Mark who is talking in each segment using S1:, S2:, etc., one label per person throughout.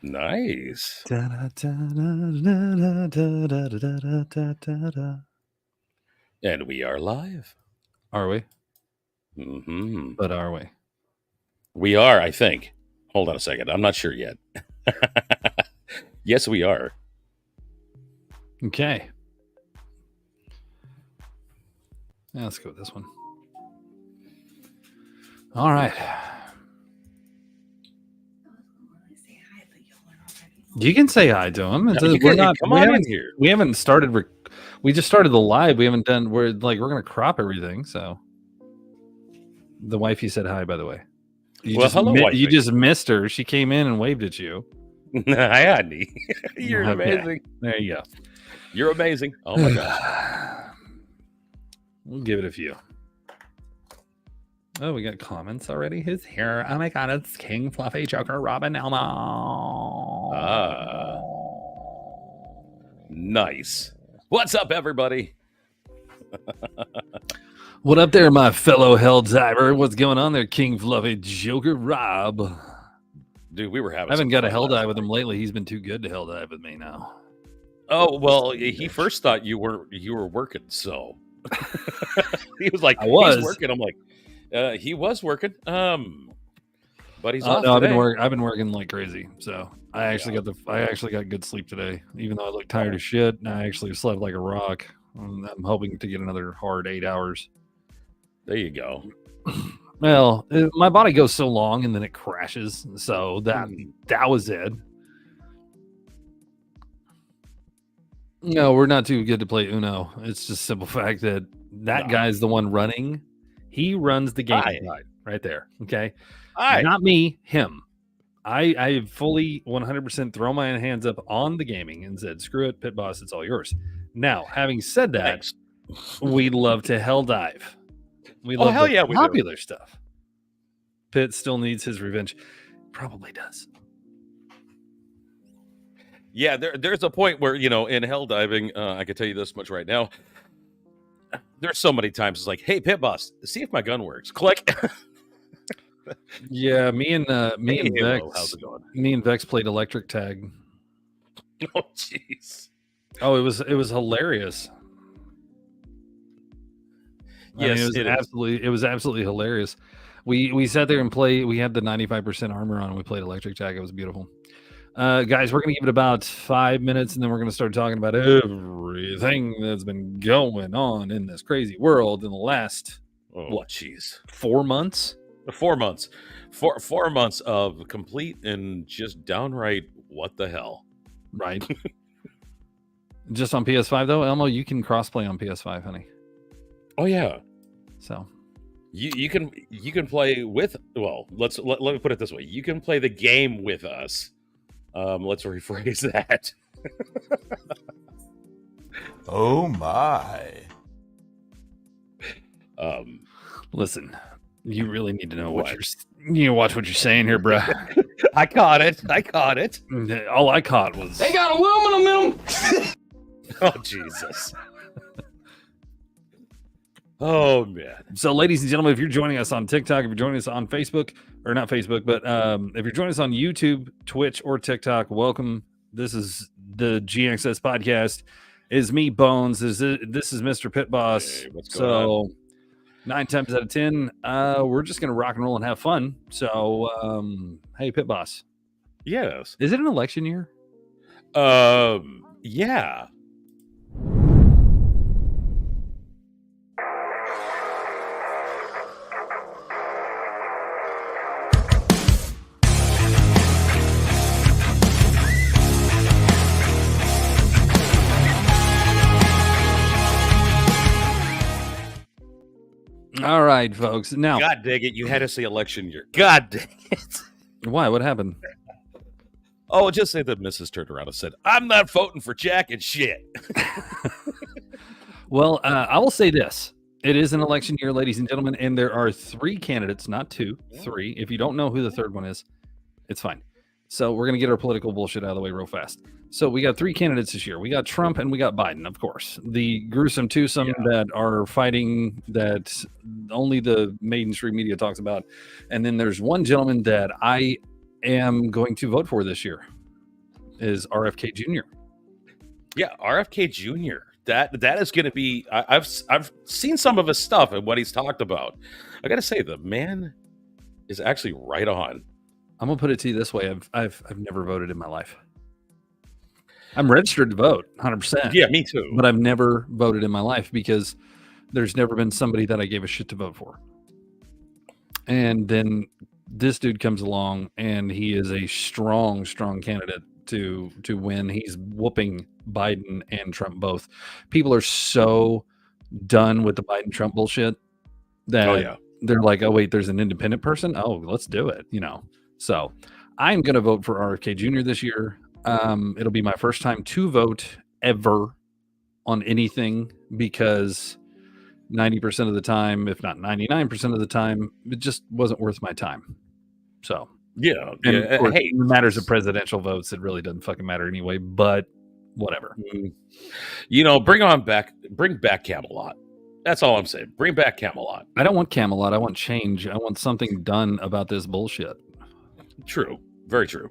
S1: Nice. And we are live.
S2: Are we?
S1: Mm-hmm.
S2: But are we?
S1: We are, I think. Hold on a second. I'm not sure yet. Yes, we are.
S2: Okay. Yeah, let's go with this one. All right. You can say hi to him.
S1: Come on in here.
S2: We haven't started. We just started the live. We haven't done. We're going to crop everything. So the wifey said hi, by the way.
S1: Hello, wifey.
S2: You just missed her. She came in and waved at you.
S1: Hi, Andy. You're amazing.
S2: There you go.
S1: You're amazing. Oh my gosh.
S2: We'll give it a few. Oh, we got comments already. Who's here? Oh my god, it's King Fluffy Joker Robin Elmo.
S1: Nice. What's up, everybody?
S2: What up there, my fellow hell diver? What's going on there, King Fluffy Joker Rob?
S1: Dude, we were having.
S2: I haven't got a hell dive with him lately. He's been too good to hell dive with me now.
S1: Oh well, he first thought you were working, so he was like,
S2: I was
S1: he's working. I'm like, he was working. But he's off
S2: no,
S1: today.
S2: I've been working like crazy. So I actually got good sleep today, even though I look tired as shit. And I actually slept like a rock. I'm hoping to get another hard 8 hours.
S1: There you go.
S2: Well, my body goes so long and then it crashes. So that was it. No, we're not too good to play Uno. It's just simple fact that guy's the one running. He runs the game side right there. Okay. Not me, him. I fully 100% throw my hands up on the gaming and said, screw it, Pit Boss, it's all yours. Now, having said that, we love to hell dive. We love popular stuff. Pitt still needs his revenge. Probably does.
S1: Yeah, there's a point where, in hell diving, I can tell you this much right now. There's so many times it's like, hey, Pit Boss, see if my gun works. Click.
S2: Yeah, me and Vex.
S1: How's it going?
S2: Me and Vex played electric tag.
S1: Oh, jeez.
S2: Oh, it was hilarious.
S1: Yes,
S2: it was absolutely hilarious. We sat there and played. We had the 95% armor on. And we played electric tag. It was beautiful. Guys, we're going to give it about 5 minutes, and then we're going to start talking about everything that's been going on in this crazy world in the last 4 months?
S1: 4 months. 4 months of complete and just downright what the hell.
S2: Right. Just on PS5 though, Elmo, you can crossplay on PS5, honey.
S1: Oh yeah.
S2: So
S1: you can play with. Well, let me put it this way: you can play the game with us. Let's rephrase that.
S3: Oh my.
S2: Listen, you really need to know what you watch what you're saying here, bro.
S1: I caught it.
S2: All I caught was
S3: They got aluminum in them.
S1: Oh Jesus. Oh man.
S2: So ladies and gentlemen, if you're joining us on TikTok, if you're joining us on Facebook, or not Facebook, but if you're joining us on YouTube, Twitch, or TikTok, welcome. This is the Gxsp podcast. Is me, Bones. This is Mr. Pit Boss.
S1: Hey, what's going on?
S2: 9 times out of 10, we're just gonna rock and roll and have fun. So hey, Pit Boss.
S1: Yes.
S2: Is it an election year?
S1: Yeah.
S2: All right, folks. Now,
S1: God dang it, you had to say election year. God dang it.
S2: Why? What happened?
S1: Oh, just say that Mrs. turned around and said, I'm not voting for Jack and shit.
S2: Well, I will say this. It is an election year, ladies and gentlemen, and there are 3 candidates, not 2, 3. If you don't know who the third one is, it's fine. So we're going to get our political bullshit out of the way real fast. So we got 3 candidates this year. We got Trump and we got Biden, of course. The gruesome twosome that are fighting that only the mainstream media talks about. And then there's one gentleman that I am going to vote for this year. is RFK Jr.
S1: Yeah, RFK Jr. That is going to be. I've seen some of his stuff and what he's talked about. I got to say, the man is actually right on.
S2: I'm gonna put it to you this way: I've never voted in my life. I'm registered to vote, 100%.
S1: Yeah, me too.
S2: But I've never voted in my life because there's never been somebody that I gave a shit to vote for. And then this dude comes along, and he is a strong candidate to win. He's whooping Biden and Trump both. People are so done with the Biden Trump bullshit that they're like, oh wait, there's an independent person. Oh, let's do it. So I'm gonna vote for RFK Jr. this year. It'll be my first time to vote ever on anything because 90% of the time, if not 99% of the time, it just wasn't worth my time. So in matters of presidential votes, it really doesn't fucking matter anyway. But whatever.
S1: Bring back Camelot. That's all I'm saying. Bring back Camelot.
S2: I don't want Camelot. I want change. I want something done about this bullshit.
S1: True. Very true.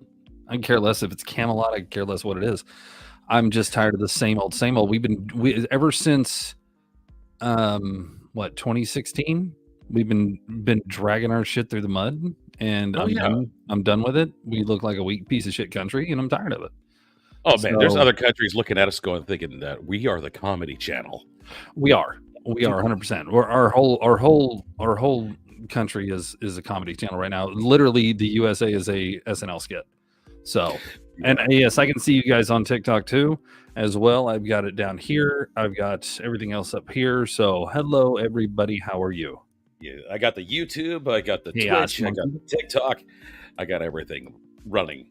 S2: I care less if it's Camelot. I care less what it is. I'm just tired of the same old. We ever since 2016, we've been dragging our shit through the mud, and I'm done with it. We look like a weak piece of shit country, and I'm tired of it.
S1: Oh man, there's other countries looking at us thinking that we are the comedy channel.
S2: We are 100%. Our whole country is a comedy channel right now. Literally, the USA is a SNL skit. So, and yes, I can see you guys on TikTok too, as well. I've got it down here. I've got everything else up here. So, hello everybody. How are you?
S1: Yeah, I got the YouTube. I got the Twitch. I got the TikTok. I got everything running.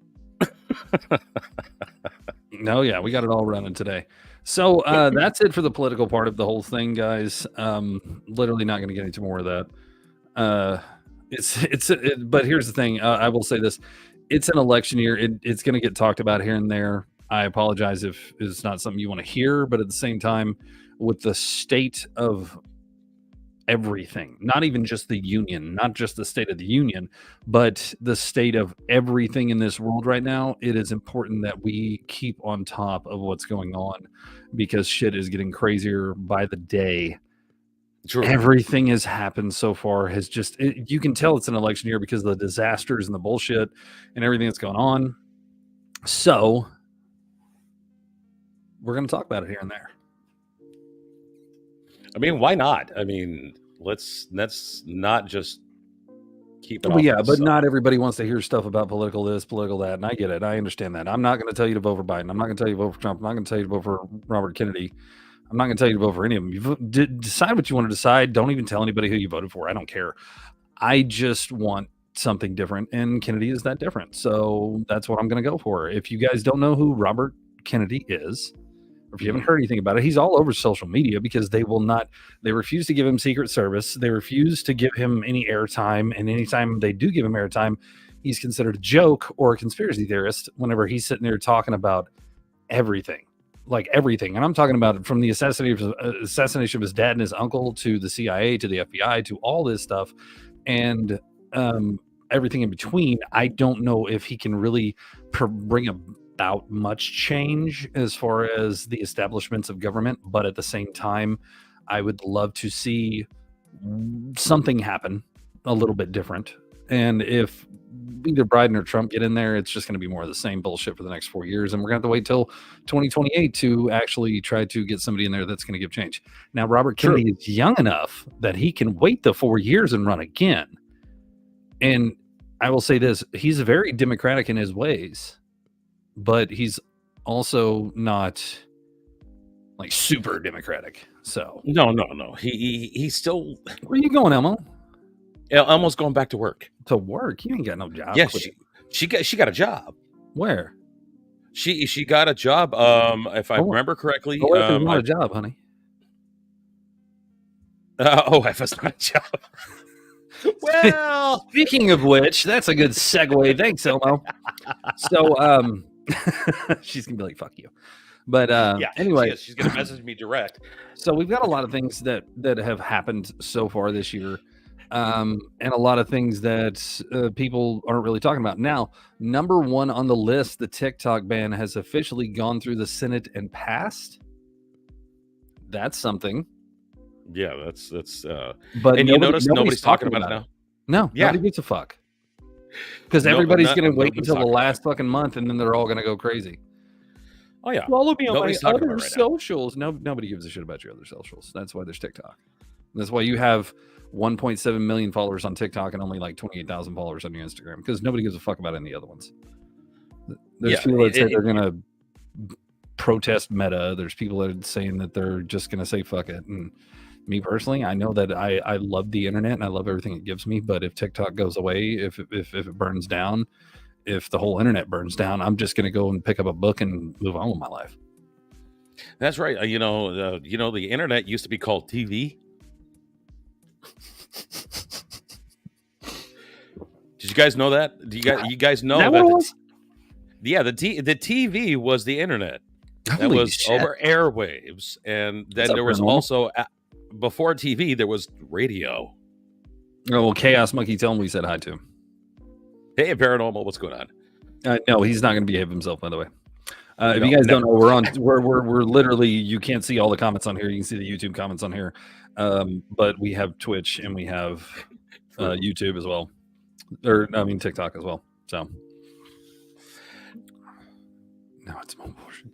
S2: No, yeah, we got it all running today. So that's it for the political part of the whole thing, guys. Literally not going to get into more of that. But here's the thing. I will say this: it's an election year. It's going to get talked about here and there. I apologize if it's not something you want to hear, but at the same time, with the state of everything, not even just the union, not just the state of the union, but the state of everything in this world right now, it is important that we keep on top of what's going on because shit is getting crazier by the day. True. Everything has happened so far has just, you can tell it's an election year because of the disasters and the bullshit and everything that's going on. So we're going to talk about it here and there.
S1: I mean, why not? I mean, let's not just keep it.
S2: Well, yeah, but not everybody wants to hear stuff about political this, political that, and I get it. I understand that. I'm not going to tell you to vote for Biden. I'm not going to tell you to vote for Trump. I'm not going to tell you to vote for Robert Kennedy. I'm not going to tell you to vote for any of them. You decide what you want to decide. Don't even tell anybody who you voted for. I don't care. I just want something different, and Kennedy is that different. So that's what I'm going to go for. If you guys don't know who Robert Kennedy is, if you haven't heard anything about it, he's all over social media because they refuse to give him Secret Service. They refuse to give him any airtime. And anytime they do give him airtime, he's considered a joke or a conspiracy theorist whenever he's sitting there talking about everything, like everything. And I'm talking about from the assassination of his dad and his uncle to the CIA, to the FBI, to all this stuff. And everything in between. I don't know if he can really bring about much change as far as the establishments of government, but at the same time, I would love to see something happen a little bit different. And if either Biden or Trump get in there, it's just going to be more of the same bullshit for the next 4 years. And we're going to have to wait till 2028 to actually try to get somebody in there that's going to give change. Now, Robert Kennedy is young enough that he can wait the 4 years and run again. And I will say this, he's very democratic in his ways, but he's also not like super democratic. So
S1: no. He's still.
S2: Where are you going, Elmo?
S1: Elmo's going back to work.
S2: To work? You ain't got no job.
S1: Yes, she got a job.
S2: Where?
S1: She got a job. If I remember correctly,
S2: it's not a job, honey.
S1: If it's not a job. Well,
S2: speaking of which, that's a good segue. Thanks, Elmo. So, she's gonna be like, "Fuck you," but anyway,
S1: she's gonna message me direct.
S2: So we've got a lot of things that have happened so far this year. and a lot of things that people aren't really talking about. Now, number one on the list, the TikTok ban has officially gone through the Senate and passed. That's something.
S1: Yeah, that's
S2: but
S1: and you notice nobody's talking about it now.
S2: No,
S1: Yeah.
S2: nobody gives a fuck. Because everybody's going to wait until the last fucking month, and then they're all going to go crazy.
S1: Oh yeah,
S2: Follow me on
S1: Nobody's
S2: my
S1: talking
S2: other
S1: about it right now.
S2: socials. Nobody gives a shit about your other socials. That's why there's TikTok. That's why you have 1.7 million followers on TikTok and only like 28,000 followers on your Instagram, because nobody gives a fuck about any other ones. There's people that say they're going to protest Meta. There's people that are saying that they're just going to say fuck it. And me personally, I know that I love the internet and I love everything it gives me. But if TikTok goes away, if it burns down, if the whole internet burns down, I'm just going to go and pick up a book and move on with my life.
S1: That's right. You know, the internet used to be called TV. Did you guys know that? Do you guys know that? The TV was the internet. That was over airwaves, and then there was also before TV there was radio.
S2: Oh well, Chaos Monkey, tell him we said hi to him.
S1: Hey, Paranormal, what's going on?
S2: No, he's not going to behave himself, by the way. If you guys don't know, we're literally, you can't see all the comments on here. You can see the YouTube comments on here, but we have Twitch and we have YouTube as well, or I mean TikTok as well. So no, it's my portion.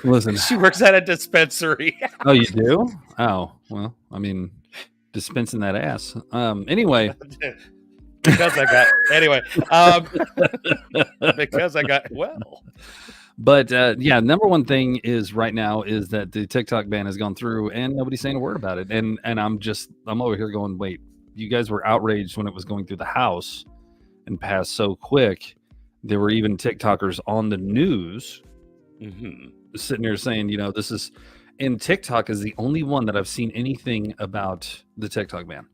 S2: Listen,
S1: she works at a dispensary.
S2: Oh, you do? Oh, well, I mean, dispensing that ass. Anyway.
S1: Because I got well.
S2: But yeah, number one thing is right now is that the TikTok ban has gone through and nobody's saying a word about it. And I'm over here going, wait, you guys were outraged when it was going through the House and passed so quick. There were even TikTokers on the news sitting there saying, you know, this is, and TikTok is the only one that I've seen anything about the TikTok ban.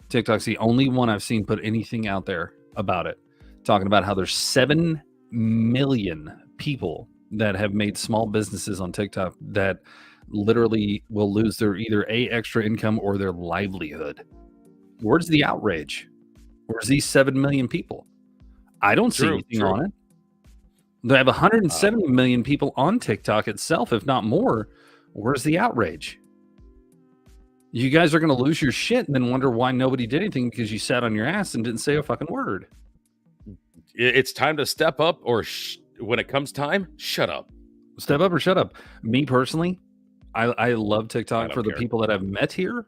S2: TikTok's the only one I've seen put anything out there about it, talking about how there's 7 million people that have made small businesses on TikTok that literally will lose their either extra income or their livelihood. Where's the outrage? Where's these 7 million people? I don't see anything on it. They have 170 million people on TikTok itself, if not more. Where's the outrage? You guys are going to lose your shit and then wonder why nobody did anything because you sat on your ass and didn't say a fucking word.
S1: It's time to step up, or when it comes time, shut up.
S2: Step up or shut up. Me personally, I love TikTok for the people that I've met here,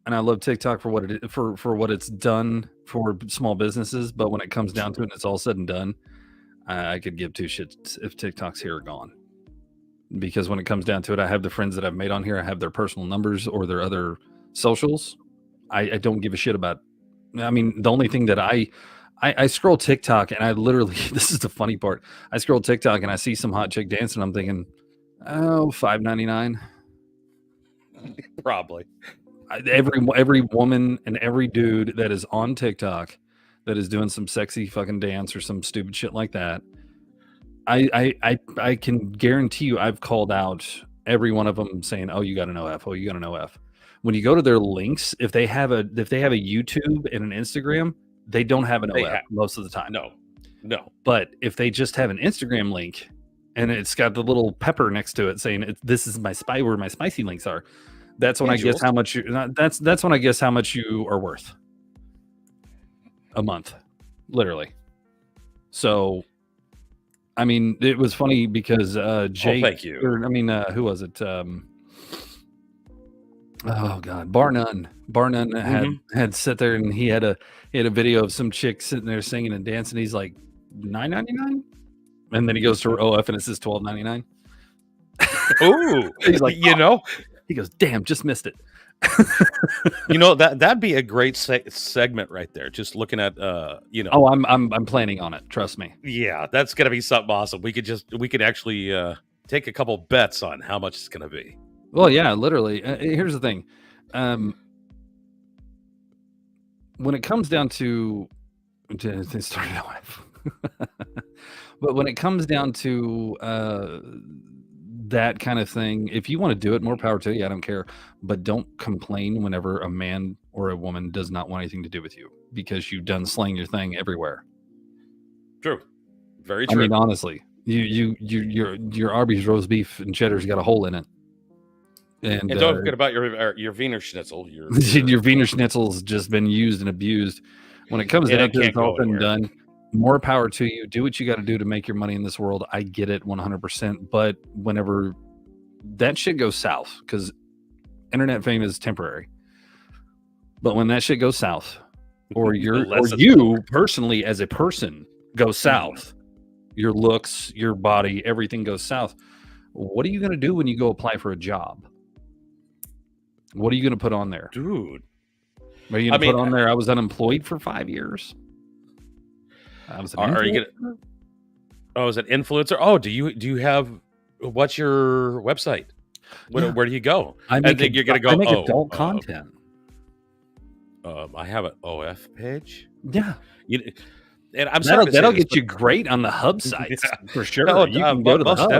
S2: and I love TikTok for what it for what it's done for small businesses. But when it comes down to it, and it's all said and done, I could give two shits if TikTok's here or gone. Because when it comes down to it, I have the friends that I've made on here. I have their personal numbers or their other socials. I don't give a shit about. I mean, the only thing that I scroll TikTok and I literally, this is the funny part. I scroll TikTok and I see some hot chick dancing. I'm thinking, oh, $5.99.
S1: Probably.
S2: Every woman and every dude that is on TikTok that is doing some sexy fucking dance or some stupid shit like that. I can guarantee you I've called out every one of them saying, oh, you got an OF. Oh, you got an OF. When you go to their links, if they have a YouTube and an Instagram, they don't have an OF most of the time.
S1: No.
S2: But if they just have an Instagram link and it's got the little pepper next to it saying this is my where my spicy links are, that's when I guess how much that's when I guess how much you are worth a month, literally. So I mean, it was funny because Jake.
S1: Thank you.
S2: Who was it? Oh God, Bar None. Bar None had sit there and he had a video of some chick sitting there singing and dancing. He's like $9.99, and then he goes to her OF and it says $12.99.
S1: Ooh, he's like,
S2: he goes, damn, just missed it.
S1: that'd be a great segment right there. Just looking at
S2: Oh, I'm planning on it. Trust me.
S1: Yeah, that's gonna be something awesome. We could actually take a couple bets on how much it's gonna be.
S2: Well, yeah, literally. Here's the thing. When it comes down to started off, but when it comes down to that kind of thing. If you want to do it, more power to you. I don't care. But don't complain whenever a man or a woman does not want anything to do with you because you've done slaying your thing everywhere.
S1: True. Very true.
S2: I mean, honestly, your Arby's roast beef and cheddar's got a hole in it. And
S1: don't forget about your Wiener Schnitzel. Your
S2: Wiener Schnitzel's just been used and abused. When it comes down to it, all said and done, more power to you. Do what you got to do to make your money in this world. I get it 100%. But whenever that shit goes south, because internet fame is temporary. But when that shit goes south, or you personally as a person goes south, your looks, your body, everything goes south. What are you going to do when you go apply for a job? What are you going to put on there?
S1: Dude.
S2: Are you going to put on there, I was unemployed for 5 years?
S1: Are you going to... Oh, is it influencer? Oh, do you have... What's your website? Where do you go?
S2: I think you're going to go... I make adult content.
S1: I have an OF page.
S2: Yeah.
S1: And I'm sorry
S2: that'll get you great on the hub sites for sure.
S1: No, you can go to the hub.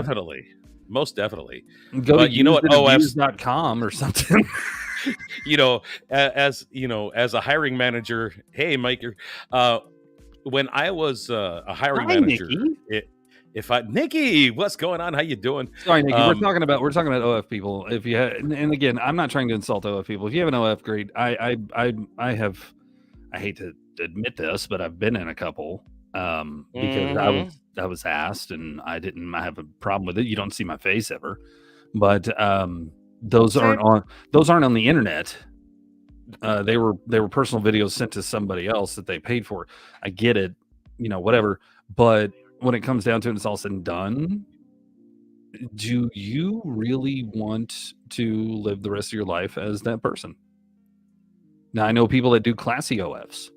S1: Most definitely.
S2: Go to usabuse.com or something.
S1: As a hiring manager, hey, Mike, when I was a hiring manager, Nikki, what's going on? How you doing?
S2: Sorry, Nikki, we're talking about OF people. If you and again, I'm not trying to insult OF people. If you have an OF, great. I hate to admit this, but I've been in a couple because I was asked and I have a problem with it. You don't see my face ever, but those aren't on the internet. They were personal videos sent to somebody else that they paid for. I get it, whatever. But when it comes down to it, it's all said and done. Do you really want to live the rest of your life as that person? Now I know people that do classy OFs.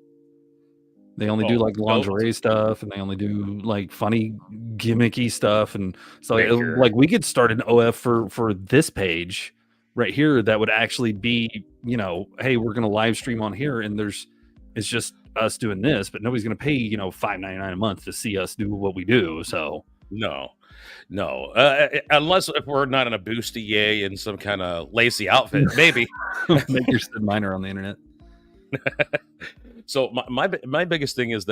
S2: They only do like lingerie stuff, and they only do like funny, gimmicky stuff, and so like we could start an OF for this page right here that would actually be, hey, we're gonna live stream on here, and it's just us doing this, but nobody's gonna pay $5.99 a month to see us do what we do. So
S1: no, unless if we're not in a bustier in some kind of lacy outfit, maybe
S2: make your Sid Minor on the internet.
S1: So my biggest thing is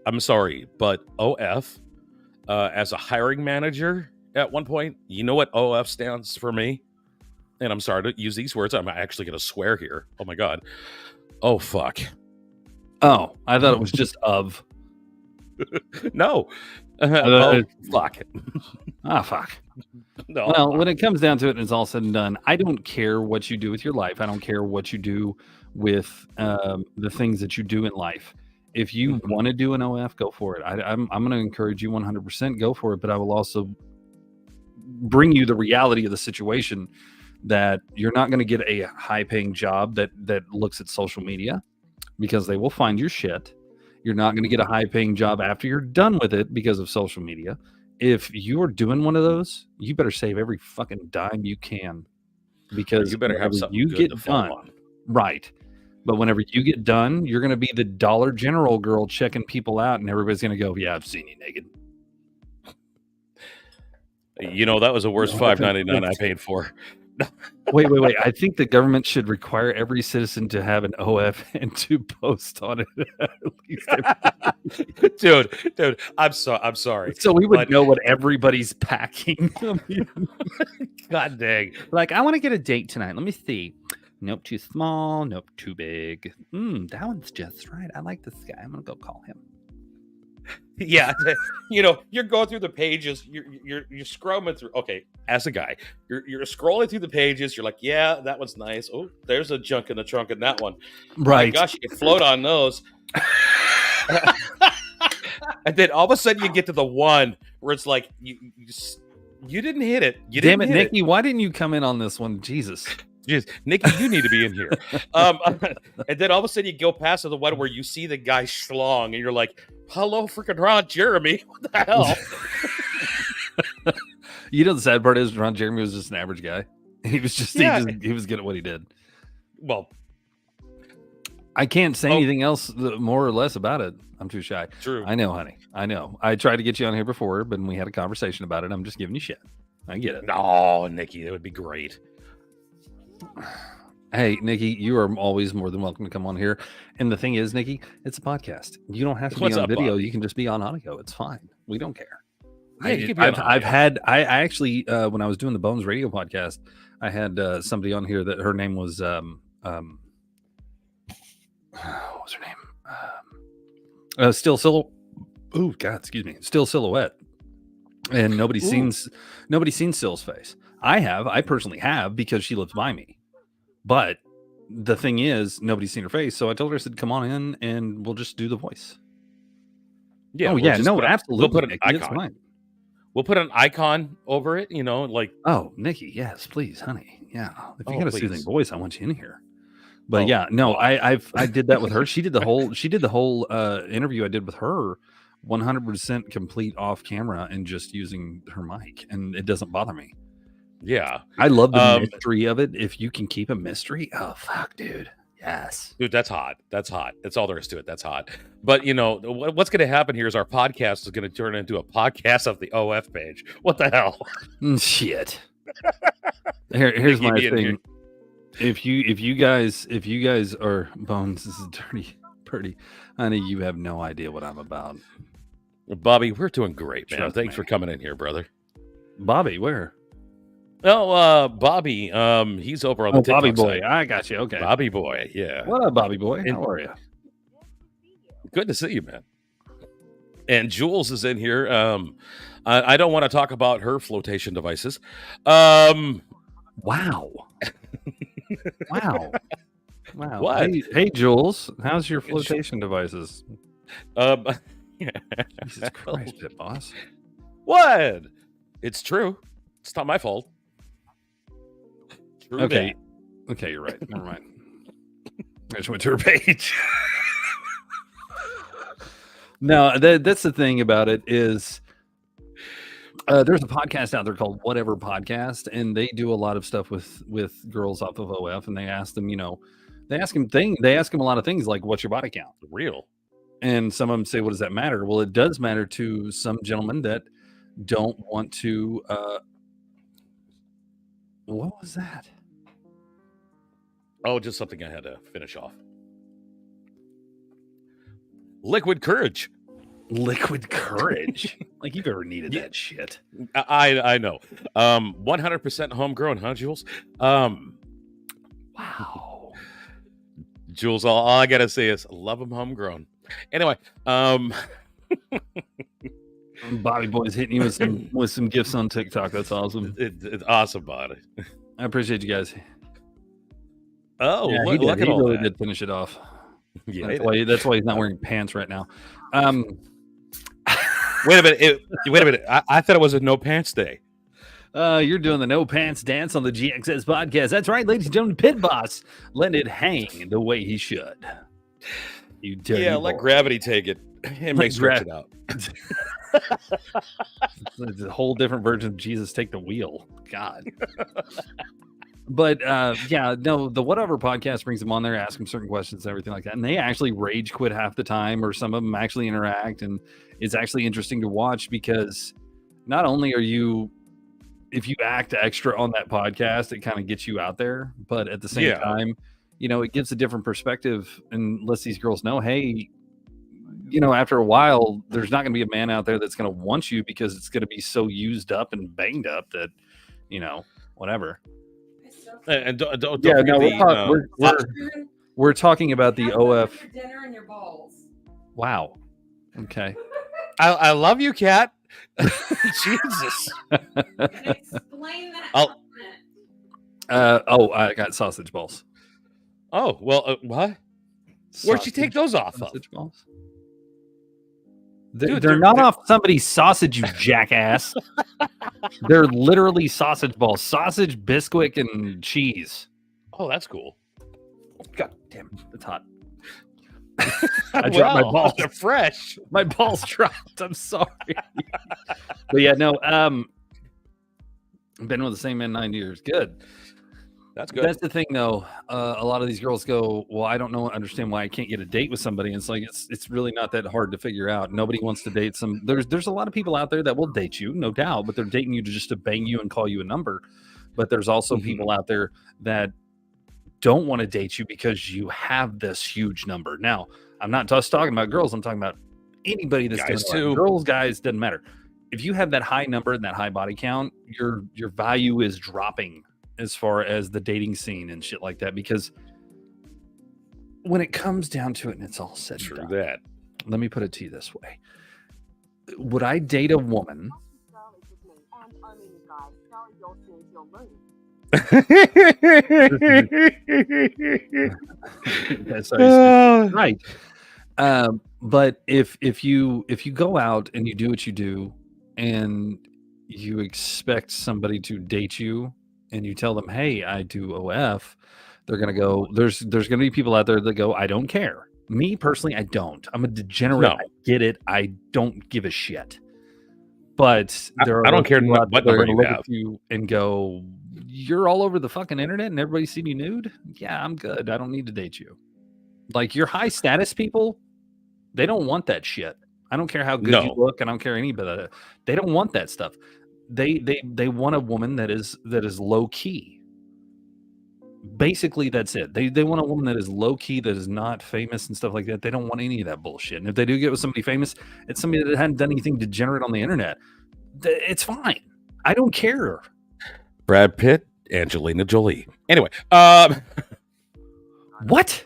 S1: I'm sorry, but OF as a hiring manager at one point, you know what OF stands for me? And I'm sorry to use these words. I'm actually going to swear here. Oh my God. Oh, fuck.
S2: Oh, I thought it was just of.
S1: No.
S2: Fuck. Fuck. No. Well, when it comes down to it and it's all said and done, I don't care what you do with your life. I don't care what you do with the things that you do in life. If you want to do an OF, go for it. I'm going to encourage you 100%, go for it. But I will also bring you the reality of the situation that you're not going to get a high-paying job that looks at social media because they will find your shit. You're not going to get a high-paying job after you're done with it because of social media. If you're doing one of those, you better save every fucking dime you can because
S1: you better have something
S2: you get done. Right. But whenever you get done, you're going to be the Dollar General girl checking people out, and everybody's going to go, yeah, I've seen you naked.
S1: That was the worst $5.99 I paid for.
S2: Wait. I think the government should require every citizen to have an OF and to post on it. At
S1: least dude, I'm sorry.
S2: So we would know what everybody's packing.
S1: God dang.
S2: Like, I want to get a date tonight. Let me see. Nope, too small. Nope, too big. That one's just right. I like this guy. I'm going to go call him.
S1: Yeah, you're going through the pages. You're scrolling through. Okay, as a guy, you're scrolling through the pages. You're like, yeah, that one's nice. Oh, there's a junk in the trunk in that one.
S2: Right.
S1: Oh my gosh, you can float on those. And then all of a sudden, you get to the one where it's like you didn't hit it.
S2: Damn it, Nikki! Why didn't you come in on this one? Jesus.
S1: Jeez, Nikki, you need to be in here. And then all of a sudden you go past the one where you see the guy schlong and you're like, hello, freaking Ron Jeremy. What the hell?
S2: The sad part is Ron Jeremy was just an average guy. He was just, he was good at what he did.
S1: Well,
S2: I can't say anything else more or less about it. I'm too shy.
S1: True.
S2: I know, honey. I know. I tried to get you on here before, but we had a conversation about it. I'm just giving you shit. I get it.
S1: No, Nikki, that would be great.
S2: Hey, Nikki, you are always more than welcome to come on here. And the thing is, Nikki, it's a podcast. You don't have to be on video. Bobby? You can just be on audio. It's fine. We don't care.
S1: Yeah, you can be on audio.
S2: I actually, when I was doing the Bones Radio podcast, I had somebody on here that her name was, what was her name? Still Silhouette. And nobody's seen Sill's face. I personally have, because she lives by me. But the thing is, nobody's seen her face. So I told her, I said, come on in and we'll just do the voice. Yeah. Oh, yeah. No, absolutely.
S1: We'll put an icon. We'll put an icon over it, like.
S2: Oh, Nikki. Yes, please, honey. Yeah. If you got a soothing voice, I want you in here. But I did that with her. She did the whole interview I did with her 100% complete off camera and just using her mic. And it doesn't bother me.
S1: Yeah,
S2: I love the mystery of it. If you can keep a mystery, oh fuck, dude, yes,
S1: dude, that's hot. That's all there is to it. That's hot. But what's going to happen here is our podcast is going to turn into a podcast of the OF page. What the hell?
S2: Shit. Here's my thing. If you guys are Bones, this is dirty, pretty, honey. You have no idea what I'm about.
S1: Bobby, we're doing great, man. Thanks for coming in here, brother.
S2: Bobby, where?
S1: Oh, Bobby, he's over on the TikTok
S2: Bobby boy.
S1: side.
S2: I got you. Okay,
S1: Bobby boy. Yeah.
S2: What up, Bobby boy? How are you?
S1: Good to see you, man. And Jules is in here. I don't want to talk about her flotation devices.
S2: Wow. Wow.
S1: What?
S2: Hey, Jules, how's your flotation devices? Jesus Christ, Pit Boss.
S1: What? It's true. It's not my fault. True
S2: okay. That. Okay, you're right. Never mind. I just went to her page. No, that's the thing about it is there's a podcast out there called Whatever Podcast, and they do a lot of stuff with girls off of OF, and they ask them, they ask them a lot of things like, what's your body count?
S1: Real.
S2: And some of them say, what does that matter? Well, it does matter to some gentlemen that don't want to what was that?
S1: Oh, just something I had to finish off. Liquid courage.
S2: Like you've ever needed that shit.
S1: I know. 100% homegrown, huh, Jules?
S2: Wow.
S1: Jules, all I gotta say is love them homegrown. Anyway,
S2: Bobby Boy's hitting you with some gifts on TikTok. That's awesome.
S1: It's awesome, buddy.
S2: I appreciate you guys.
S1: Oh,
S2: yeah,
S1: look
S2: he
S1: at all
S2: really
S1: that.
S2: Did finish it off.
S1: Yeah,
S2: that's why he's not wearing pants right now.
S1: Wait a minute. I thought it was a no pants day.
S2: You're doing the no pants dance on the GXS podcast. That's right, ladies and gentlemen. Pit Boss letting it hang the way he should. You dirty boy.
S1: Let gravity take it. It may stretch it out.
S2: It's a whole different version of Jesus take the wheel. God. But the Whatever Podcast brings them on there, ask them certain questions and everything like that. And they actually rage quit half the time, or some of them actually interact. And it's actually interesting to watch because not only are you, if you act extra on that podcast, it kind of gets you out there. But at the same time, it gives a different perspective and lets these girls know, hey, after a while, there's not going to be a man out there that's going to want you because it's going to be so used up and banged up that, whatever.
S1: And don't forget
S2: we're talking about the OF.
S4: Your dinner and your balls.
S2: Wow. Okay.
S1: I love you, Kat. Jesus.
S4: Explain that.
S2: I got sausage balls.
S1: Oh, well, what? Where'd you take those off
S2: sausage
S1: of?
S2: Balls? They're not off somebody's sausage, you jackass. They're literally sausage balls, sausage, biscuit, and cheese.
S1: Oh, that's cool.
S2: God damn, it's hot. I dropped my balls.
S1: They're fresh.
S2: My balls dropped. I'm sorry. But yeah, no. Been with the same man 9 years. Good.
S1: That's good.
S2: That's the thing, though. A lot of these girls go, "Well, I don't understand why I can't get a date with somebody." And it's like it's really not that hard to figure out. Nobody wants to date some. There's a lot of people out there that will date you, no doubt, but they're dating you to bang you and call you a number. But there's also people out there that don't want to date you because you have this huge number. Now, I'm not just talking about girls. I'm talking about anybody that's
S1: guys too.
S2: Girls, guys, doesn't matter. If you have that high number and that high body count, your value is dropping as far as the dating scene and shit like that. Because when it comes down to it, and it's all said and done, let me put it to you this way: would I date a woman? Right. But if you go out and you do what you do and you expect somebody to date you and you tell them, hey, I do OF, they're gonna go, there's gonna be people out there that go, I don't care. Me personally, I don't. I'm a degenerate. I get it. I don't give a shit. But
S1: I don't care what number you
S2: look
S1: have.
S2: at you and go, you're all over the fucking internet and everybody's seen you nude. Yeah, I'm good. I don't need to date you. Like your high status people, they don't want that shit. I don't care how good you look. I don't care any of that. They don't want that stuff. They want a woman that is low key. Basically, that's it. They want a woman that is low key, that is not famous and stuff like that. They don't want any of that bullshit. And if they do get with somebody famous, it's somebody that hadn't done anything degenerate on the internet. It's fine. I don't care.
S1: Brad Pitt, Angelina Jolie. Anyway,
S2: what?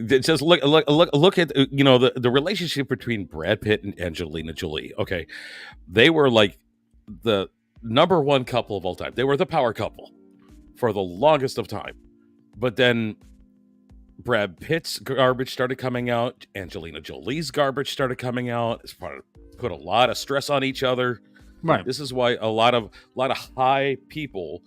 S1: Just look at the relationship between Brad Pitt and Angelina Jolie. Okay, they were like the number one couple of all time. They were the power couple for the longest of time. But then Brad Pitt's garbage started coming out. Angelina Jolie's garbage started coming out. It's put a lot of stress on each other.
S2: Right.
S1: This is why a lot of high people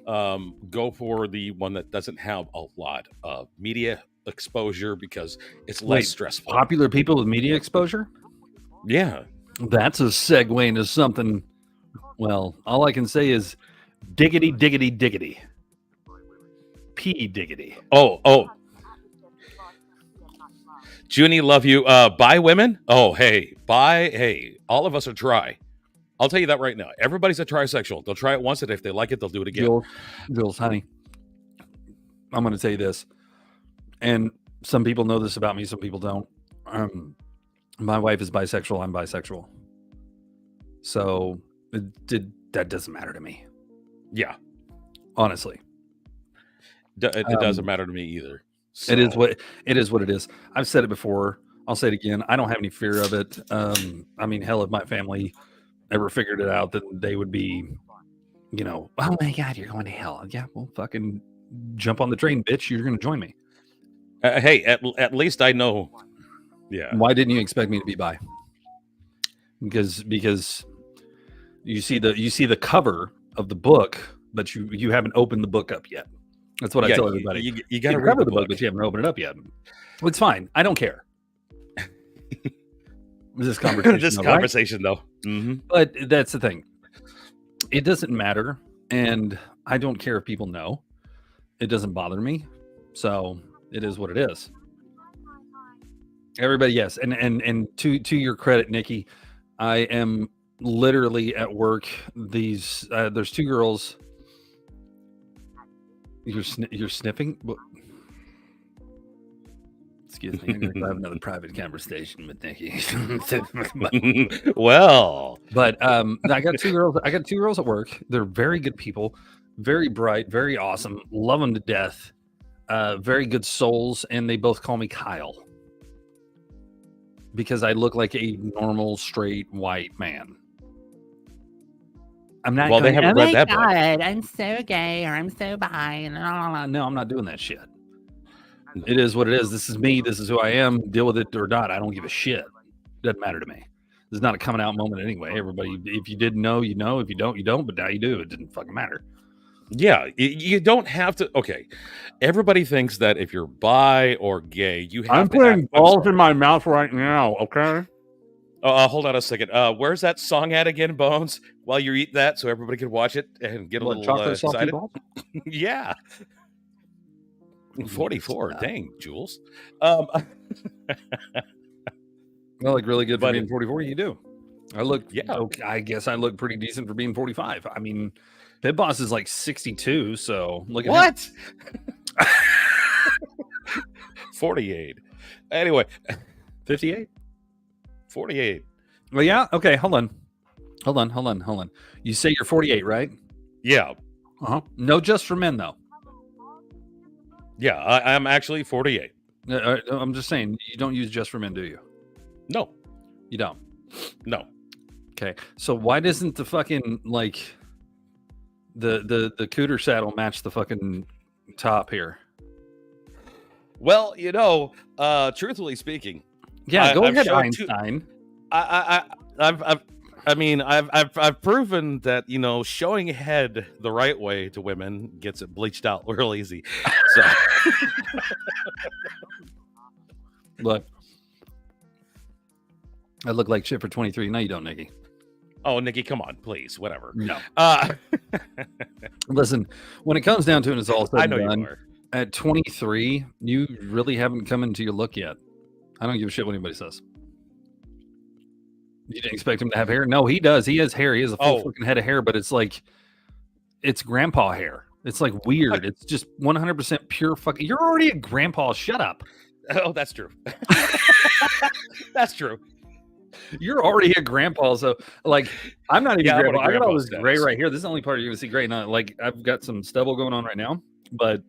S1: go for the one that doesn't have a lot of media exposure because it's less stressful.
S2: Popular people with media exposure?
S1: Yeah.
S2: That's a segue into something. Well, all I can say is diggity, diggity, diggity. P diggity.
S1: Oh. Junie, love you. Bi women? Oh, hey. Hey. All of us are tri. I'll tell you that right now. Everybody's a trisexual. They'll try it once, and if they like it, they'll do it again.
S2: Jules, honey, I'm going to tell you this. And some people know this about me, some people don't. My wife is bisexual. I'm bisexual. So that doesn't matter to me.
S1: Yeah.
S2: Honestly.
S1: It doesn't matter to me either. So.
S2: It is what it is. I've said it before. I'll say it again. I don't have any fear of it. I mean, hell, if my family ever figured it out, then they would be, oh my God, you're going to hell. Yeah, well, fucking jump on the train, bitch. You're going to join me.
S1: Hey, at least I know. Yeah.
S2: Why didn't you expect me to be bi? Because you see the cover of the book, but you haven't opened the book up yet. That's what I tell everybody.
S1: You got to read the book,
S2: but you haven't opened it up yet. Well, it's fine. I don't care. This conversation,
S1: though. Mm-hmm.
S2: But that's the thing. It doesn't matter, and I don't care if people know. It doesn't bother me. So it is what it is. Everybody, yes, and to your credit, Nikki, I am literally at work. There's two girls. You're sniffing. Excuse me. I'm going to have another private conversation with Nikki.
S1: Well,
S2: but I got two girls. I got two girls at work. They're very good people, very bright, very awesome. Love them to death. Very good souls, and they both call me Kyle because I look like a normal, straight, white man. I'm not.
S1: Well, they haven't read that book.
S2: I'm so gay, or I'm so bi. No, I'm not doing that shit. It is what it is. This is me. This is who I am. Deal with it or not. I don't give a shit. Doesn't matter to me. This is not a coming out moment anyway. Everybody, if you didn't know, you know. If you don't, you don't. But now you do. It didn't fucking matter.
S1: Yeah, you don't have to. Okay, everybody thinks that if you're bi or gay, you have.
S2: I'm putting balls in my mouth right now. Okay.
S1: Hold on a second. Where's that song at again, Bones? While you eat that, so everybody can watch it and get a little
S2: chocolate
S1: excited.
S2: Balls?
S1: Yeah. 44. Dang, Jules.
S2: I look really good for being 44. You do. I look. Yeah. Okay, I guess I look pretty decent for being 45. I mean, Pit Boss is like 62. So look at
S1: what? 48. Anyway,
S2: 58.
S1: 48.
S2: Well, yeah. Okay. Hold on. You say you're 48, right?
S1: Yeah.
S2: No, just for men though.
S1: Yeah, I'm actually 48.
S2: I'm just saying, you don't use just for men, do you?
S1: No.
S2: You don't?
S1: No.
S2: Okay. So why doesn't the fucking, like, the cooter saddle match the fucking top here?
S1: Well, truthfully speaking.
S2: Yeah, go ahead, Einstein.
S1: I've proven that, showing head the right way to women gets it bleached out real easy. So
S2: look, I look like shit for 23. No, you don't, Nikki.
S1: Oh, Nikki, come on, please, whatever.
S2: No. Listen, when it comes down to it, it's all said and done. You are. At 23, you really haven't come into your look yet. I don't give a shit what anybody says. You didn't expect him to have hair? No, he does. He has hair. He has a full fucking head of hair, but it's like, it's grandpa hair. It's like weird. It's just 100% pure fucking. You're already a grandpa. Shut up.
S1: Oh, that's true. That's true.
S2: You're already a grandpa. So, like, I'm not even grandpa. I got all this gray right here. This is the only part you're going to see gray. Not like I've got some stubble going on right now, but,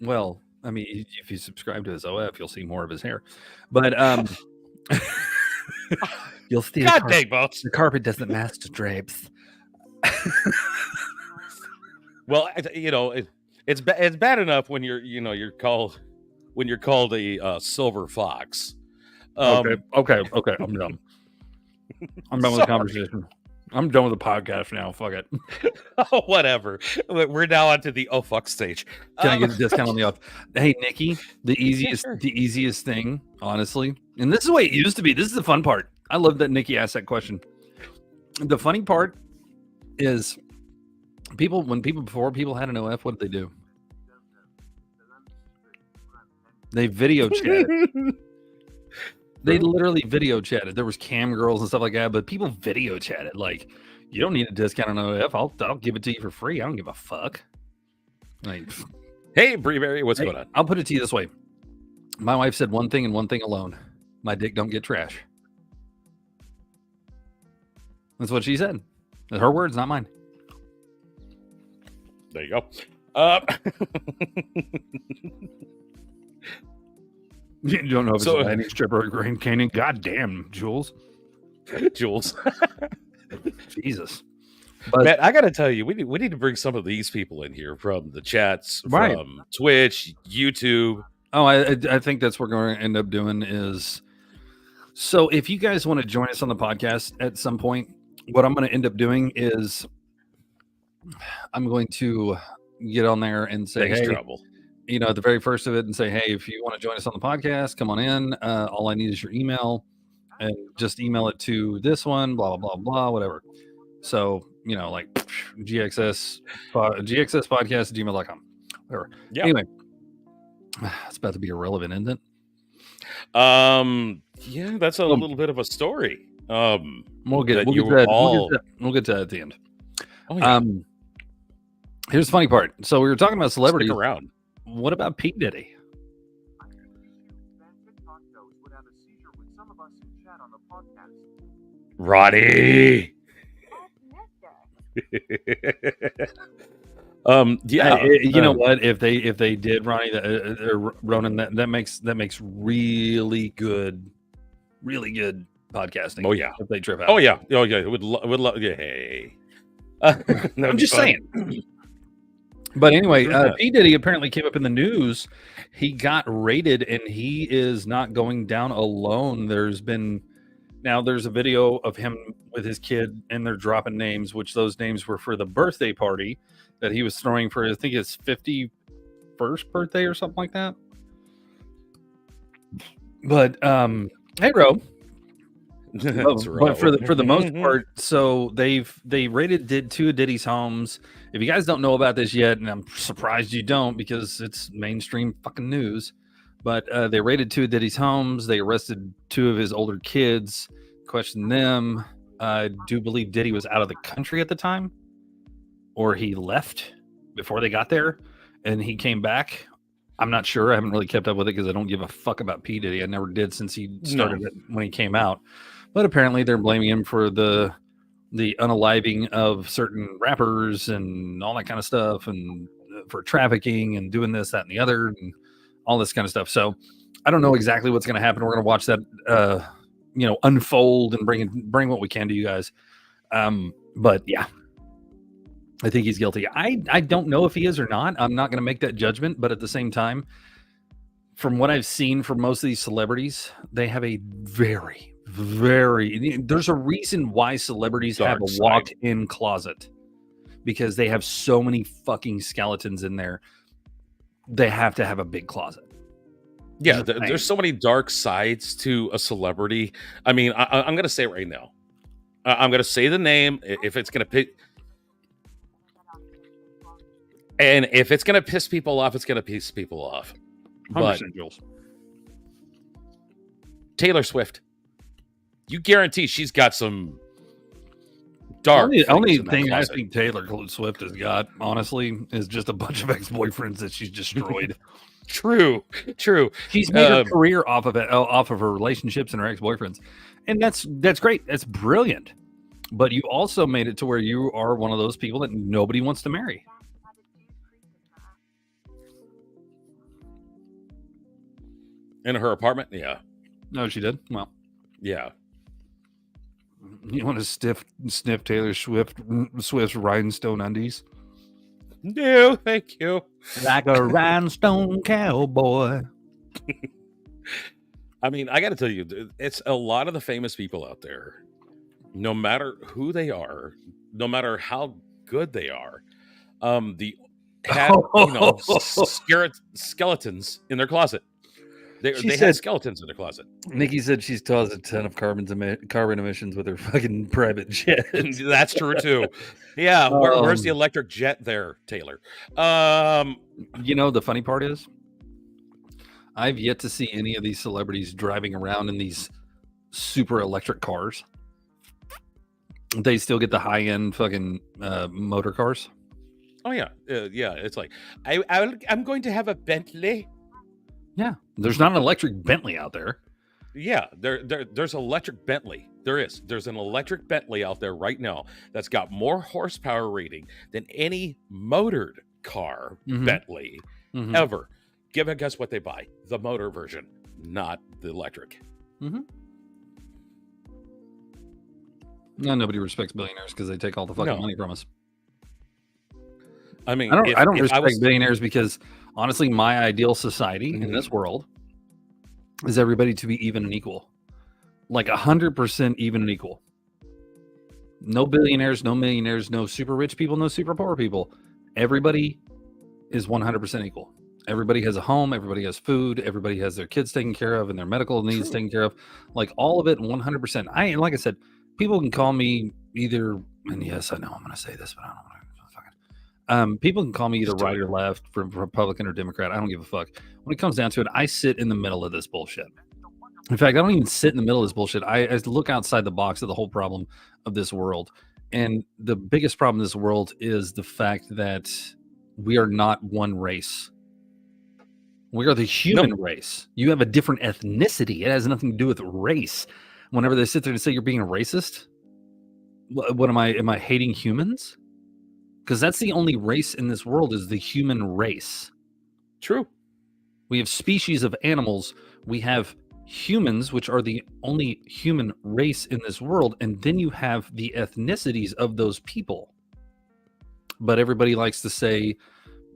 S2: well, I mean, if you subscribe to his OF, you'll see more of his hair. But, you'll see
S1: the
S2: carpet doesn't match the drapes.
S1: Well, it's bad enough when you're called a silver fox.
S2: Okay. I'm done. I'm done with the conversation. I'm done with the podcast now. Fuck it.
S1: Oh, whatever. We're now onto the fuck stage.
S2: Can I get a discount on the off? Hey, Nikki, the easiest thing, honestly, and this is the way it used to be. This is the fun part. I love that Nikki asked that question. The funny part is when people had an OF, what did they do? They video chatted. They literally video chatted. There was cam girls and stuff like that, but people video chatted. Like, you don't need a discount on OF. I'll give it to you for free. I don't give a fuck. Like,
S1: hey, Breeberry, what's going on?
S2: I'll put it to you this way. My wife said one thing and one thing alone. My dick don't get trash. That's what she said. Her words, not mine.
S1: There you go.
S2: You don't know if it's a landing strip or a Grand Canyon. God damn, Jules.
S1: Jules.
S2: Jesus.
S1: But Matt, I got to tell you, we need to bring some of these people in here from the chats, from Twitch, YouTube.
S2: Oh, I think that's what we're going to end up doing is... So if you guys want to join us on the podcast at some point, what I'm going to end up doing is I'm going to get on there and say, hey, at the very first of it and say, hey, if you want to join us on the podcast, come on in. All I need is your email and just email it to this one, blah, blah, blah, blah, whatever. So, like Gxs podcast, gmail.com, whatever. Yep. Anyway, it's about to be irrelevant, isn't it?
S1: Yeah, that's a little bit of a story.
S2: We'll get to that at the end. Oh, yeah. Here's the funny part. So we were talking about celebrities.
S1: Stick around.
S2: What about P. Diddy?
S1: Roddy.
S2: Yeah. You know what? If they did, Ronnie, Ronan, that makes really good podcasting.
S1: Oh yeah.
S2: If they trip out.
S1: Oh yeah. Oh yeah. Would love. Yeah. Hey.
S2: I'm just saying. But anyway, P. Diddy apparently came up in the news. He got raided, and he is not going down alone. There's a video of him with his kid, and they're dropping names, which those names were for the birthday party that he was throwing for, I think, his 51st birthday or something like that. But, hey, bro, but for the most part, so they did 2 of Diddy's homes. If you guys don't know about this yet, and I'm surprised you don't because it's mainstream fucking news, but they raided 2 of Diddy's homes. They arrested 2 of his older kids, questioned them. I do believe Diddy was out of the country at the time, or he left before they got there, and he came back. I'm not sure. I haven't really kept up with it because I don't give a fuck about P. Diddy. I never did since he started it when he came out. But apparently they're blaming him for the unaliving of certain rappers and all that kind of stuff, and for trafficking and doing this, that, and the other, and all this kind of stuff. So I don't know exactly what's going to happen. We're going to watch that, unfold and bring what we can to you guys. But yeah, I think he's guilty. I don't know if he is or not. I'm not going to make that judgment. But at the same time, from what I've seen for most of these celebrities, they have a very, very... There's a reason why celebrities have a walk-in closet. Because they have so many fucking skeletons in there. They have to have a big closet.
S1: Yeah, there's so many dark sides to a celebrity. I mean, I'm going to say it right now. I'm going to say the name. If it's going to pick... And if it's going to piss people off, it's going to piss people off. But
S2: Jules.
S1: Taylor Swift, you guarantee she's got some dark.
S2: The only thing I think Taylor Swift has got, honestly, is just a bunch of ex-boyfriends that she's destroyed.
S1: True.
S2: She's made her career off of it, off of her relationships and her ex-boyfriends, and that's great. That's brilliant. But you also made it to where you are one of those people that nobody wants to marry.
S1: In her apartment? Yeah.
S2: No, she did? Well.
S1: Yeah.
S2: You want to sniff Taylor Swift's rhinestone undies?
S1: No, thank you.
S2: Like a rhinestone cowboy.
S1: I mean, I got to tell you, it's a lot of the famous people out there, no matter who they are, no matter how good they are, skeletons in their closet. They had skeletons in the closet.
S2: Nikki said she's caused a ton of carbon emissions with her fucking private jet.
S1: That's true too. Yeah, where's the electric jet there, Taylor?
S2: The funny part is, I've yet to see any of these celebrities driving around in these super electric cars. They still get the high-end fucking motor cars.
S1: Oh yeah, yeah. It's like I'm going to have a Bentley.
S2: Yeah, there's not an electric Bentley out there.
S1: Yeah, there's electric Bentley. There's an electric Bentley out there right now that's got more horsepower rating than any motored car Bentley ever. Give a guess what they buy. The motor version, not the electric.
S2: No, nobody respects billionaires because they take all the fucking money from us.
S1: I mean,
S2: I don't respect billionaires because honestly, my ideal society in this world is everybody to be even and equal, like 100% even and equal. No billionaires, no millionaires, no super rich people, no super poor people. Everybody is 100% equal. Everybody has a home. Everybody has food. Everybody has their kids taken care of and their medical needs taken care of. Like all of it, 100%. Like I said, people can call me either, and yes, I know I'm going to say this, but I don't want to. People can call me either right or left, for Republican or Democrat. I don't give a fuck. When it comes down to it, I sit in the middle of this bullshit. In fact, I don't even sit in the middle of this bullshit. I look outside the box of the whole problem of this world. And the biggest problem in this world is the fact that we are not one race. We are the human race. You have a different ethnicity. It has nothing to do with race. Whenever they sit there and say you're being a racist, what am I? Am I hating humans? Because that's the only race in this world is the human race.
S1: True.
S2: We have species of animals. We have humans, which are the only human race in this world. And then you have the ethnicities of those people. But everybody likes to say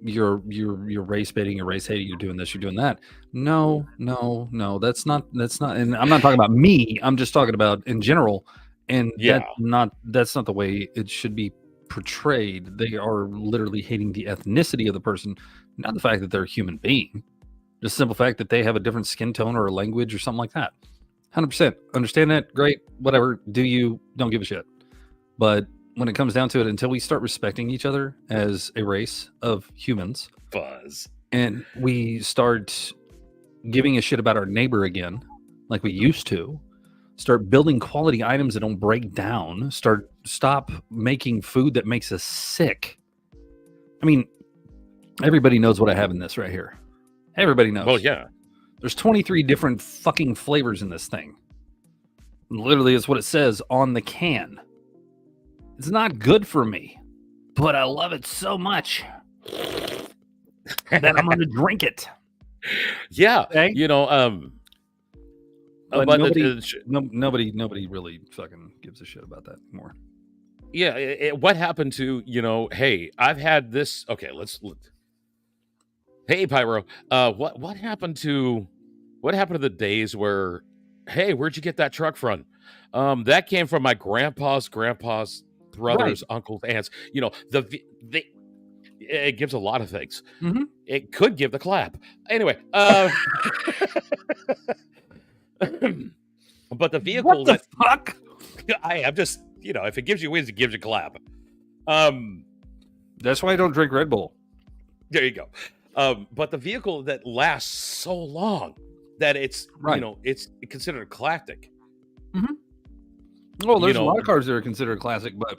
S2: you're race baiting, you're race hating, you're doing this, you're doing that. No. That's not. And I'm not talking about me. I'm just talking about in general. And that's not the way it should be portrayed. They are literally hating the ethnicity of the person, not the fact that they're a human being. The simple fact that they have a different skin tone or a language or something like that. 100%. Understand that? Great. Whatever. Do you? Don't give a shit. But when it comes down to it, until we start respecting each other as a race of humans,
S1: Fuzz,
S2: and we start giving a shit about our neighbor again, like we used to, start building quality items that don't break down, stop making food that makes us sick. I mean, everybody knows what I have in this right here. Everybody knows.
S1: Well, yeah.
S2: There's 23 different fucking flavors in this thing. Literally, it's what it says on the can. It's not good for me, but I love it so much that I'm going to drink it.
S1: Yeah.
S2: Okay?
S1: You know,
S2: but nobody really fucking gives a shit about that anymore.
S1: Yeah. What happened to, hey, I've had this. Okay, let's. Hey, Pyro. What happened to the days where, hey, where'd you get that truck from? That came from my grandpa's brothers, right. Uncles, aunts. It gives a lot of things.
S2: Mm-hmm.
S1: It could give the clap. Anyway, but the vehicle.
S2: What the fuck?
S1: I'm just, if it gives you wins, it gives you clap.
S2: That's why I don't drink Red Bull.
S1: There you go. But the vehicle that lasts so long that it's,
S2: right.
S1: It's considered a classic.
S2: Mm-hmm. Well, there's a lot of cars that are considered classic, but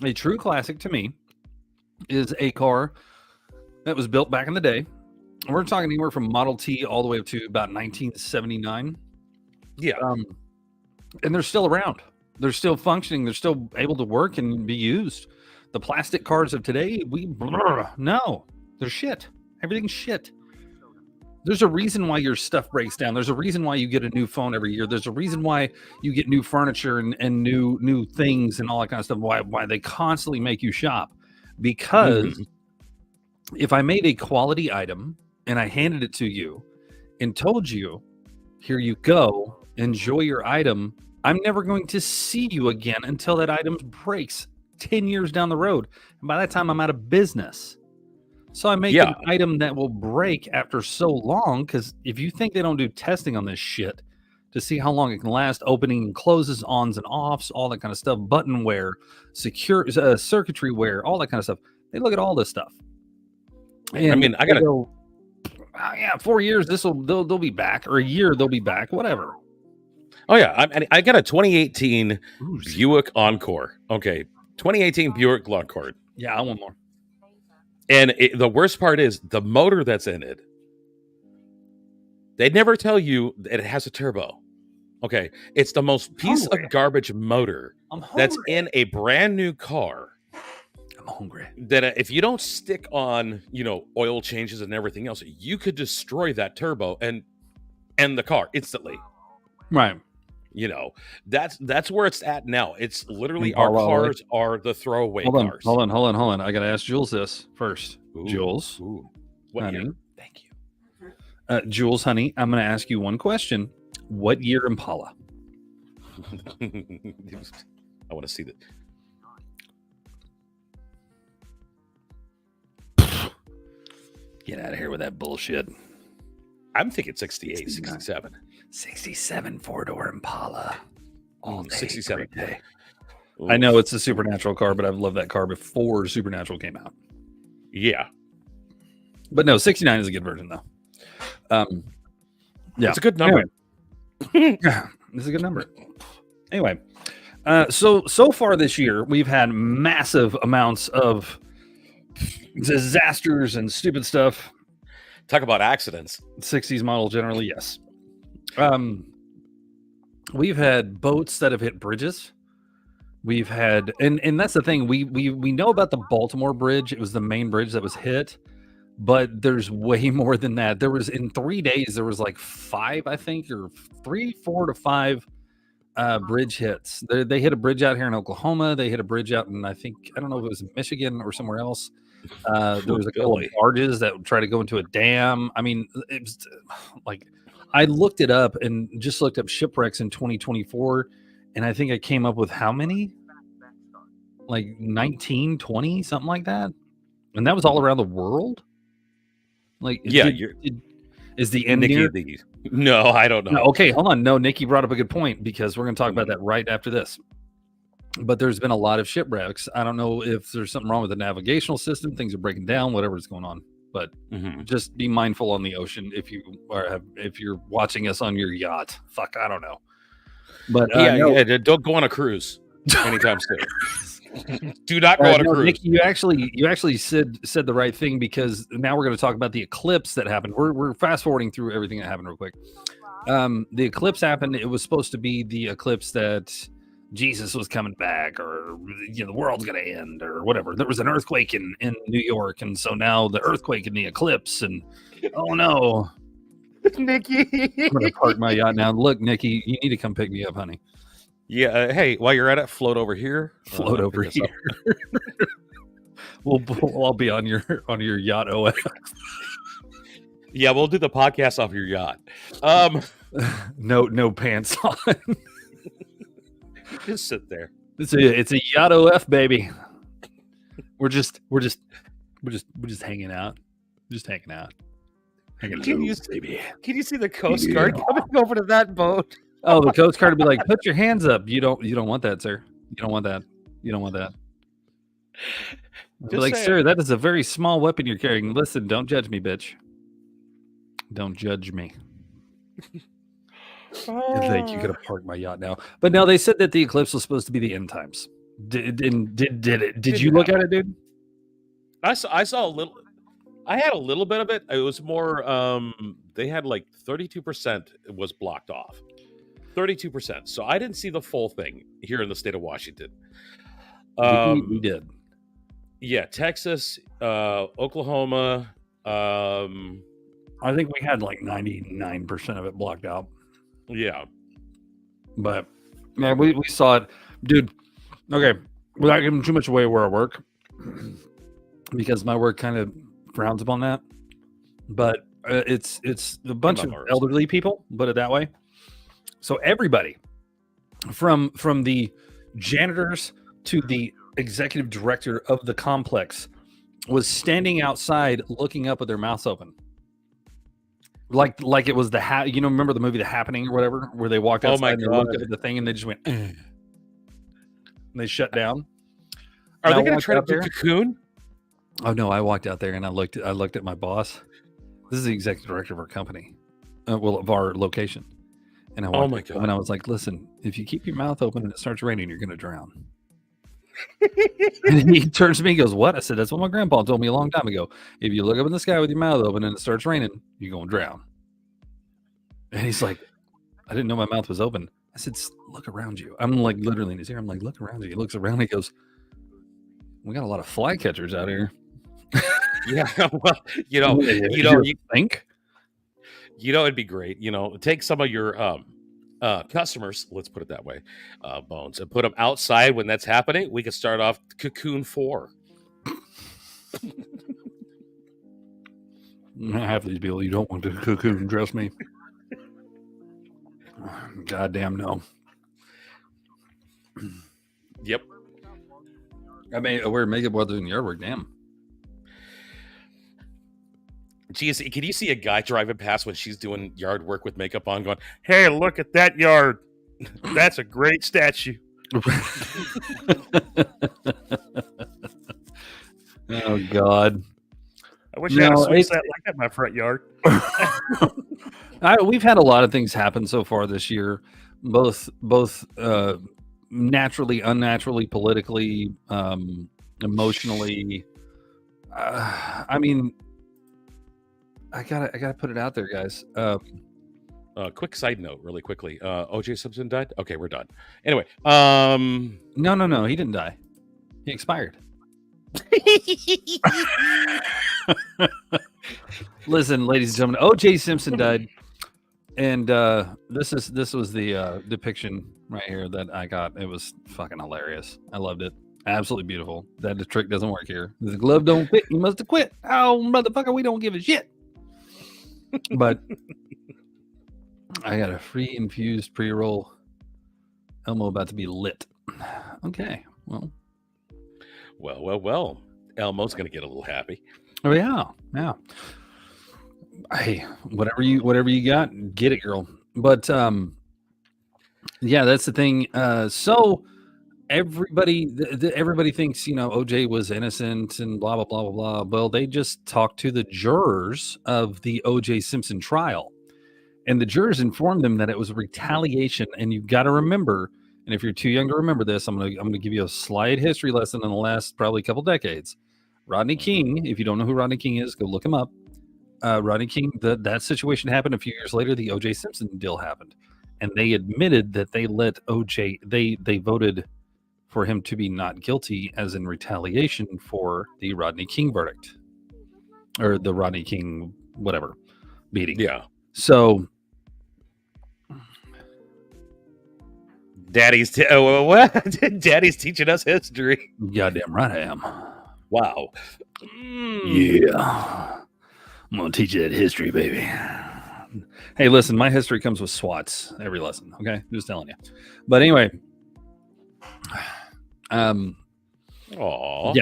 S2: a true classic to me is a car that was built back in the day. We're talking anywhere from Model T all the way up to about 1979.
S1: Yeah.
S2: And they're still around. They're still functioning. They're still able to work and be used. The plastic cars of today, no, they're shit. Everything's shit. There's a reason why your stuff breaks down. There's a reason why you get a new phone every year. There's a reason why you get new furniture and new things and all that kind of stuff. Why they constantly make you shop. Because if I made a quality item and I handed it to you and told you, here you go, enjoy your item, I'm never going to see you again until that item breaks 10 years down the road. And by that time, I'm out of business. So I make an item that will break after so long, because if you think they don't do testing on this shit to see how long it can last, opening and closes, ons and offs, all that kind of stuff, button wear, secure circuitry wear, all that kind of stuff. They look at all this stuff. And
S1: I mean, I gotta go.
S2: 4 years. They'll be back, or a year they'll be back, whatever.
S1: Oh yeah, I got a 2018 Buick Encore. Okay, 2018 Buick Encore.
S2: Yeah, I want more.
S1: And the worst part is the motor that's in it. They never tell you that it has a turbo. Okay, it's the most piece of garbage motor that's in a brand new car.
S2: I'm hungry.
S1: That if you don't stick on, oil changes and everything else, you could destroy that turbo and end the car instantly.
S2: Right.
S1: That's where it's at now. It's literally our cars are the throwaway cars.
S2: Hold on. I got to ask Jules this first. Jules,
S1: what
S2: honey,
S1: year? Thank you.
S2: Jules, honey, I'm going to ask you one question. What year Impala?
S1: I want to see that.
S2: Get out of here with that bullshit.
S1: I'm thinking 68, 67.
S2: 67 four-door Impala. All day,
S1: 67.
S2: Day. I know it's a Supernatural car, but I've loved that car before Supernatural came out.
S1: Yeah.
S2: But no, 69 is a good version, though. Yeah.
S1: It's a good number.
S2: Anyway. This is a good number. Anyway, so far this year, we've had massive amounts of disasters and stupid stuff.
S1: Talk about accidents.
S2: 60s model generally, yes. We've had boats that have hit bridges. We've had, and that's the thing. We know about the Baltimore bridge. It was the main bridge that was hit, but there's way more than that. There was in 3 days, there was like 5, I think, or 4 to 5 bridge hits. They hit a bridge out here in Oklahoma. They hit a bridge out in, I don't know if it was in Michigan or somewhere else. There was a couple of barges that would try to go into a dam. I mean, it was like, I looked it up and just looked up shipwrecks in 2024. And I think I came up with how many? Like 19, 20, something like that. And that was all around the world. Like,
S1: yeah,
S2: it Is the end
S1: Nikki
S2: near?
S1: No, I don't know.
S2: No, okay, hold on. No, Nikki brought up a good point because we're going to talk about that right after this. But there's been a lot of shipwrecks. I don't know if there's something wrong with the navigational system. Things are breaking down, whatever's going on. But just be mindful on the ocean if you're watching us on your yacht. Fuck, I don't know. But
S1: yeah, don't go on a cruise anytime soon. Do not go on a cruise.
S2: Nikki, you actually said the right thing, because now we're going to talk about the eclipse that happened. We're fast forwarding through everything that happened real quick. The eclipse happened. It was supposed to be the eclipse that Jesus was coming back, or the world's going to end, or whatever. There was an earthquake in New York, and so now the earthquake and the eclipse, and oh no,
S1: Nikki,
S2: I'm going to park my yacht now. Look, Nikki, you need to come pick me up, honey.
S1: Yeah, hey, while you're at it, float over here.
S2: Float over here. I'll be on your yacht OF.
S1: Yeah, we'll do the podcast off your yacht.
S2: No pants on.
S1: Just sit there.
S2: It's a yacht OF, baby. We're just hanging out. Just hanging out.
S1: Can you see the Coast Guard coming over to that boat?
S2: Oh, the Coast Guard would be like, put your hands up. You don't want that, sir. You don't want that. You don't want that. Be like, sir, that is a very small weapon you're carrying. Listen, don't judge me, bitch. Don't judge me. Like, you gotta park my yacht now. But no, they said that the eclipse was supposed to be the end times. Did you look at it, dude?
S1: I saw a little. I had a little bit of it. It was more. They had like 32% was blocked off. 32%. So I didn't see the full thing here in the state of Washington.
S2: We did.
S1: Yeah, Texas, Oklahoma.
S2: I think we had like 99% of it blocked out.
S1: Yeah.
S2: But man, we saw it, dude. Okay, without giving too much away where I work, because my work kind of frowns upon that. But it's a bunch of elderly people, put it that way. So everybody, from the janitors to the executive director of the complex, was standing outside looking up with their mouths open. Like it was remember the movie The Happening or whatever, where they walked outside and they looked up at the thing and they just went, and they shut down.
S1: Are they going to try to do Cocoon?
S2: Oh no, I walked out there and I looked at my boss. This is the executive director of our company, of our location. And I walked and I was like, listen, if you keep your mouth open and it starts raining, you're going to drown. And he turns to me and goes, what? I said, that's what my grandpa told me a long time ago. If you look up in the sky with your mouth open and it starts raining, you're going to drown. And he's like, I didn't know my mouth was open. I said, look around you. I'm like literally in his ear. I'm like, look around you. He looks around and he goes, we got a lot of fly catchers out here.
S1: Yeah. Well, you
S2: think?
S1: It'd be great. Take some of your customers, let's put it that way, Bones, and put them outside when that's happening. We could start off Cocoon 4.
S2: Half these people, you don't want to cocoon, trust me. Goddamn no.
S1: Yep.
S2: I mean, we're making more than your work, damn.
S1: Geez, can you see a guy driving past when she's doing yard work with makeup on going, hey, look at that yard. That's a great statue.
S2: Oh, God.
S1: I wish I had a swing set like that in my front yard.
S2: We've had a lot of things happen so far this year, both naturally, unnaturally, politically, emotionally. I mean, I gotta put it out there, guys.
S1: Quick side note, really quickly. O.J. Simpson died. Okay, we're done. Anyway,
S2: no, he didn't die. He expired. Listen, ladies and gentlemen, O.J. Simpson died, and this was the depiction right here that I got. It was fucking hilarious. I loved it. Absolutely beautiful. That the trick doesn't work here. The glove don't fit. You must have quit. Oh, motherfucker, we don't give a shit. But I got a free infused pre-roll. Elmo about to be lit. Okay, well.
S1: Well. Elmo's going to get a little happy.
S2: Oh, yeah. Hey, whatever you got, get it, girl. But yeah, that's the thing. So everybody everybody thinks, OJ was innocent and blah blah blah blah blah. Well, they just talked to the jurors of the OJ Simpson trial, and the jurors informed them that it was retaliation. And you've got to remember, and if you're too young to remember this, I'm gonna give you a slight history lesson in the last probably couple decades. Rodney King, if you don't know who Rodney King is, go look him up. Rodney King, that situation happened a few years later. The OJ Simpson deal happened, and they admitted that they let OJ, they voted for him to be not guilty as in retaliation for the Rodney King verdict, or the Rodney King whatever beating.
S1: Yeah.
S2: So
S1: Daddy's Daddy's teaching us history.
S2: Goddamn right I am.
S1: Wow.
S2: Yeah. I'm gonna teach you that history, baby. Hey, listen, my history comes with SWATs every lesson. Okay, just telling you. But anyway,
S1: yeah,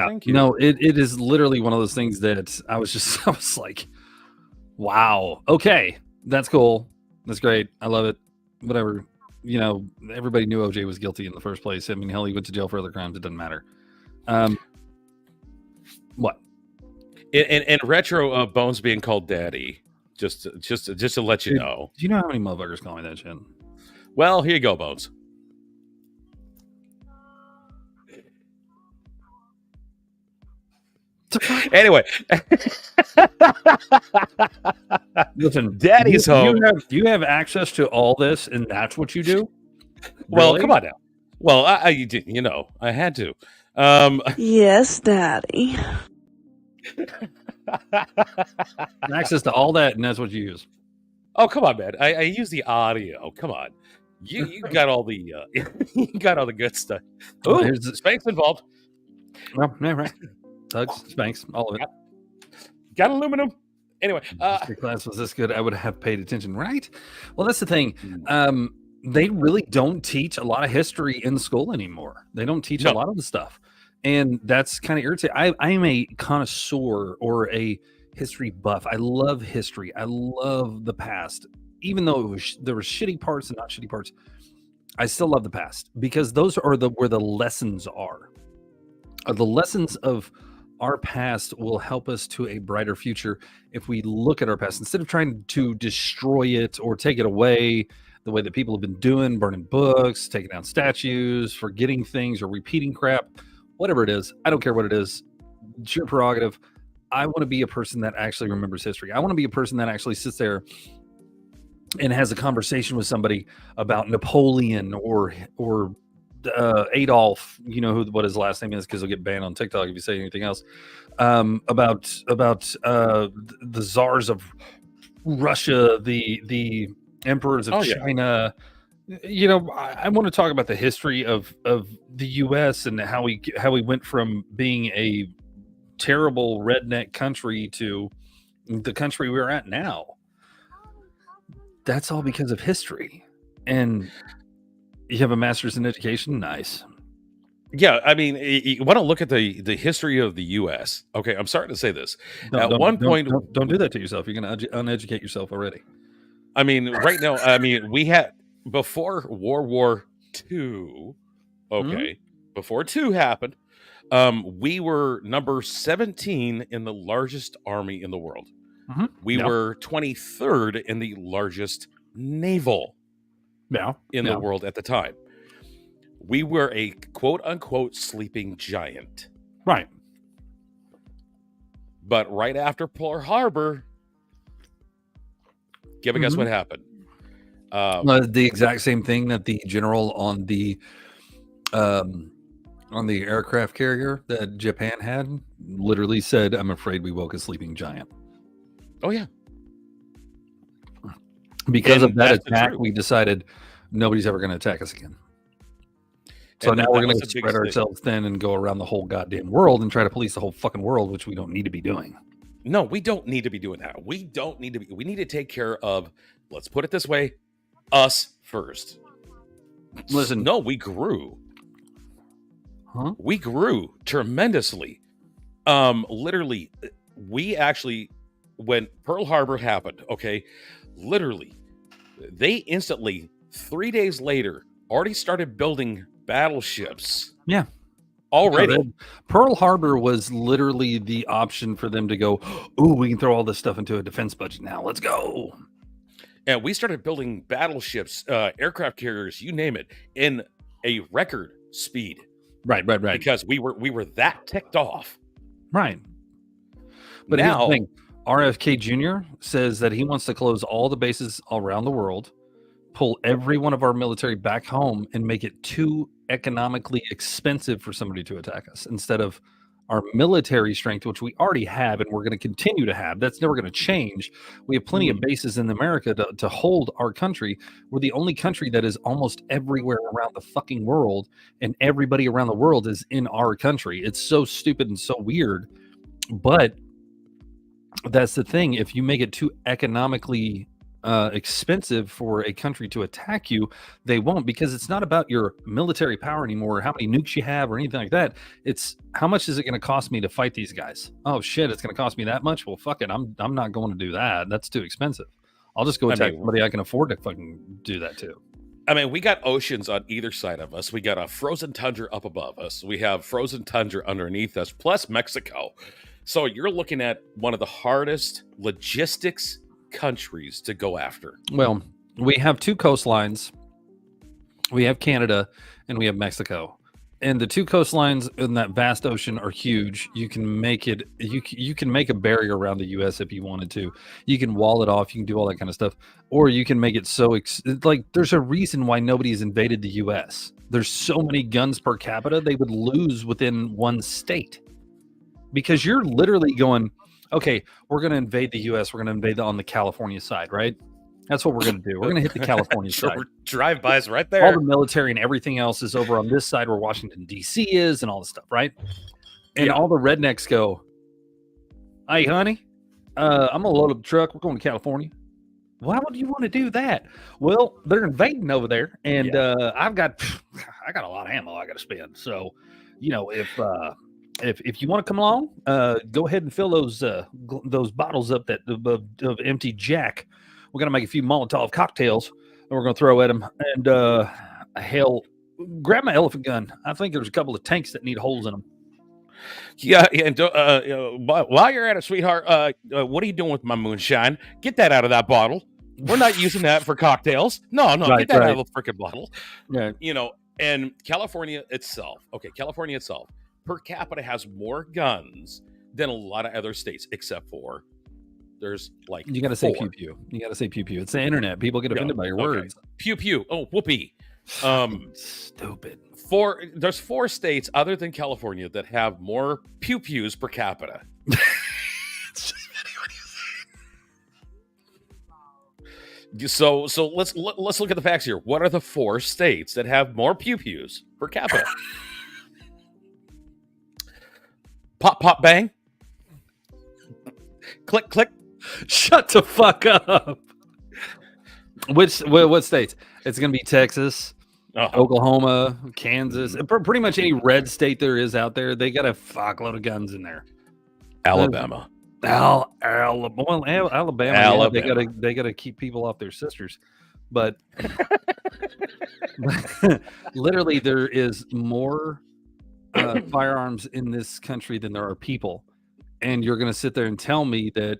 S2: thank you. No, it is literally one of those things that I was like, wow, okay, that's cool, that's great, I love it, whatever. Everybody knew OJ was guilty in the first place. I mean, hell, he went to jail for other crimes. It doesn't matter. What?
S1: In retro, Bones being called Daddy, just to let you know.
S2: Do you know how many motherfuckers call me that shit?
S1: Well, here you go, Bones. Anyway,
S2: listen,
S1: Daddy's home.
S2: You have access to all this, and that's what you do?
S1: Well, really? Come on now. Well, I had to.
S5: Yes, Daddy.
S2: Access to all that, and that's what you use.
S1: Oh, come on, man! I use the audio. Come on, you got all the you got all the good stuff. Oh, here's the Spanx involved.
S2: Well, yeah, right. Tugs, Spanx, all of it.
S1: Got aluminum. Anyway,
S2: if your class was this good, I would have paid attention, right? Well, that's the thing. They really don't teach a lot of history in school anymore. They don't teach a lot of the stuff. And that's kind of irritating. I am a connoisseur or a history buff. I love history. I love the past. Even though there were shitty parts and not shitty parts, I still love the past because those are where the lessons are. The lessons of our past will help us to a brighter future if we look at our past instead of trying to destroy it or take it away the way that people have been doing, burning books, taking down statues, forgetting things or repeating crap. Whatever it is, I don't care what it is. It's your prerogative. I want to be a person that actually remembers history. I want to be a person that actually sits there and has a conversation with somebody about Napoleon or Adolf. You know what his last name is because he'll get banned on TikTok if you say anything else. About the czars of Russia, the emperors of China. Yeah. I want to talk about the history of the U.S. and how we went from being a terrible redneck country to the country we're at now. That's all because of history. And you have a master's in education? Nice.
S1: Yeah, I mean, you want to look at the history of the U.S. Okay, I'm starting to say this. Don't
S2: do that to yourself. You're going to uneducate yourself already.
S1: I mean, right now, we had... Before World War II, before II happened, we were number 17 in the largest army in the world.
S2: Mm-hmm.
S1: We were 23rd in the largest naval in the world at the time. We were a quote-unquote sleeping giant.
S2: Right.
S1: But right after Pearl Harbor, guess what happened?
S2: The exact same thing that the general on the aircraft carrier that Japan had literally said, "I'm afraid we woke a sleeping giant."
S1: Oh yeah.
S2: Because of that attack, we decided nobody's ever going to attack us again. So now we're going to spread ourselves thin and go around the whole goddamn world and try to police the whole fucking world, which we don't need to be doing.
S1: No, we don't need to be doing that. We need to take care of, let's put it this way, us first.
S2: Listen.
S1: No, we grew.
S2: Huh?
S1: We grew tremendously. Literally, we actually when Pearl Harbor happened, okay, literally, they instantly 3 days later already started building battleships.
S2: Yeah.
S1: Already.
S2: Pearl Harbor was literally the option for them to go, ooh, we can throw all this stuff into a defense budget now. Let's go.
S1: And we started building battleships, aircraft carriers, you name it, in a record speed.
S2: Right.
S1: Because we were that ticked off.
S2: Right. But now, here's the thing. RFK Jr. says that he wants to close all the bases around the world, pull every one of our military back home, and make it too economically expensive for somebody to attack us instead of our military strength, which we already have and we're going to continue to have. That's never going to change. We have plenty of bases in America to hold our country. We're the only country that is almost everywhere around the fucking world, and everybody around the world is in our country. It's so stupid and so weird, but that's the thing. If you make it too economically expensive for a country to attack you, they won't, because it's not about your military power anymore, or how many nukes you have or anything like that. It's how much is it going to cost me to fight these guys? Oh shit, it's going to cost me that much? Well, fuck it, I'm not going to do that. That's too expensive. I'll just go attack somebody I can afford to fucking do that too.
S1: I mean, we got oceans on either side of us. We got a frozen tundra up above us. We have frozen tundra underneath us, plus Mexico. So you're looking at one of the hardest logistics countries to go after.
S2: Well, we have two coastlines. We have Canada and we have Mexico. And the two coastlines in that vast ocean are huge. You can make it, you can make a barrier around the U.S. if you wanted to. You can wall it off. You can do all that kind of stuff. Or you can make it so, like, there's a reason why nobody's invaded the U.S. There's so many guns per capita, they would lose within one state. Because you're literally going, okay, we're going to invade the U.S. We're going to invade on the California side, right? That's what we're going to do. We're going to hit the California side.
S1: Drive-bys right there.
S2: All the military and everything else is over on this side where Washington, D.C. is and all this stuff, right? And all the rednecks go, hey, honey, I'm going to load up the truck. We're going to California. Why would you want to do that? Well, they're invading over there, and I got a lot of ammo I got to spend. So, you know, if you want to come along, go ahead and fill those bottles up of empty Jack. We're going to make a few Molotov cocktails, and we're going to throw at them. And hell, grab my elephant gun. I think there's a couple of tanks that need holes in them.
S1: Yeah, and while you're at it, sweetheart, what are you doing with my moonshine? Get that out of that bottle. We're not using that for cocktails. No, get that out of the freaking bottle.
S2: Yeah.
S1: You know, and California itself, per capita has more guns than a lot of other states, except for there's like
S2: you got to say pew pew. You got to say pew pew. It's the internet. People get offended by your words.
S1: Pew pew. Oh, whoopee.
S2: Stupid.
S1: There's 4 states other than California that have more pew pews per capita. So let's look at the facts here. What are the 4 states that have more pew pews per capita? Pop, pop, bang. Click, click.
S2: Shut the fuck up. What states? It's going to be Texas, Oklahoma, Kansas, pretty much any red state there is out there. They got a fuckload of guns in there.
S1: Alabama.
S2: Alabama. Yeah, they got to keep people off their sisters. But literally, there is more firearms in this country than there are people. And you're going to sit there and tell me that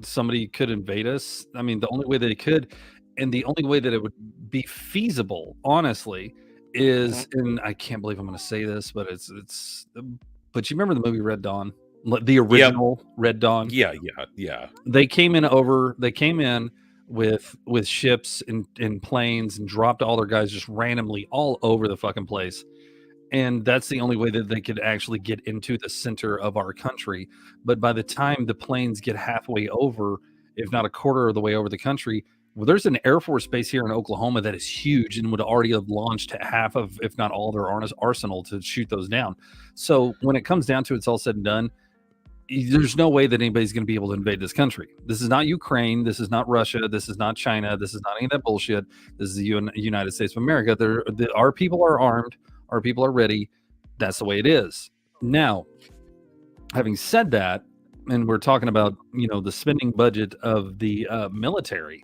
S2: somebody could invade us? I mean, the only way that it could, and the only way that it would be feasible, honestly, is, and I can't believe I'm going to say this, but but you remember the movie Red Dawn, the original Red Dawn?
S1: Yeah.
S2: They came in with ships and planes and dropped all their guys just randomly all over the fucking place. And that's the only way that they could actually get into the center of our country. But by the time the planes get halfway over, if not a quarter of the way over the country, well, there's an Air Force base here in Oklahoma that is huge and would already have launched half of, if not all, their arsenal to shoot those down. So when it comes down to it's all said and done, there's no way that anybody's going to be able to invade this country. This is not Ukraine. This is not Russia. This is not China. This is not any of that bullshit. This is the United States of America. Our people are armed. Our people are ready. That's the way it is. Now, having said that, and we're talking about, the spending budget of the military.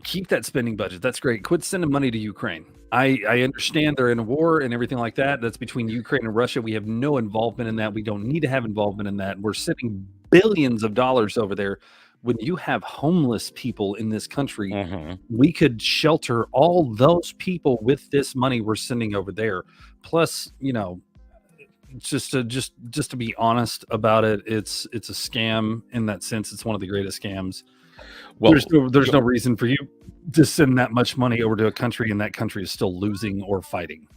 S2: Keep that spending budget. That's great. Quit sending money to Ukraine. I understand they're in a war and everything like that. That's between Ukraine and Russia. We have no involvement in that. We don't need to have involvement in that. We're sending billions of dollars over there. When you have homeless people in this country, we could shelter all those people with this money we're sending over there. Plus, just to be honest about it, it's a scam in that sense. It's one of the greatest scams. Well, there's no reason for you to send that much money over to a country, and that country is still losing or fighting.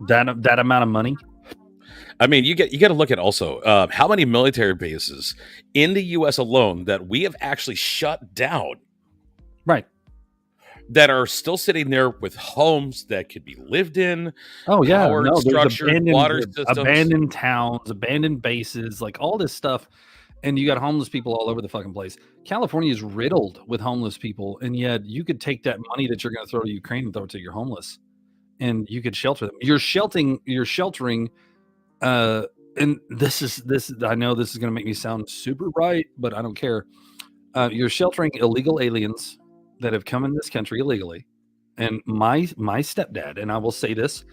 S2: That amount of money.
S1: I mean, you got to look at also how many military bases in the U.S. alone that we have actually shut down,
S2: right?
S1: That are still sitting there with homes that could be lived in.
S2: Oh yeah,
S1: structured water systems,
S2: abandoned towns, abandoned bases, like all this stuff. And you got homeless people all over the fucking place. California is riddled with homeless people, and yet you could take that money that you're going to throw to Ukraine and throw it to your homeless, and you could shelter them. You're sheltering. And this. I know this is going to make me sound super right, but I don't care. You're sheltering illegal aliens that have come in this country illegally, and my stepdad, and I will say this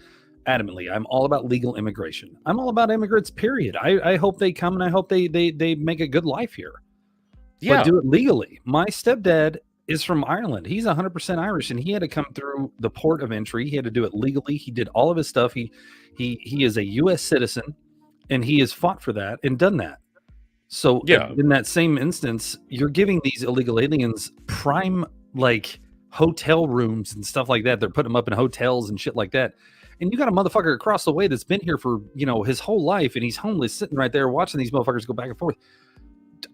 S2: adamantly, I'm all about legal immigration. I'm all about immigrants, period. I hope they come, and I hope they make a good life here. Yeah. But do it legally. My stepdad is from Ireland. He's 100% Irish, and he had to come through the port of entry. He had to do it legally. He did all of his stuff. He is a U.S. citizen, and he has fought for that and done that. So in that same instance, you're giving these illegal aliens prime, like, hotel rooms and stuff like that. They're putting them up in hotels and shit like that. And you got a motherfucker across the way that's been here for, his whole life, and he's homeless, sitting right there watching these motherfuckers go back and forth.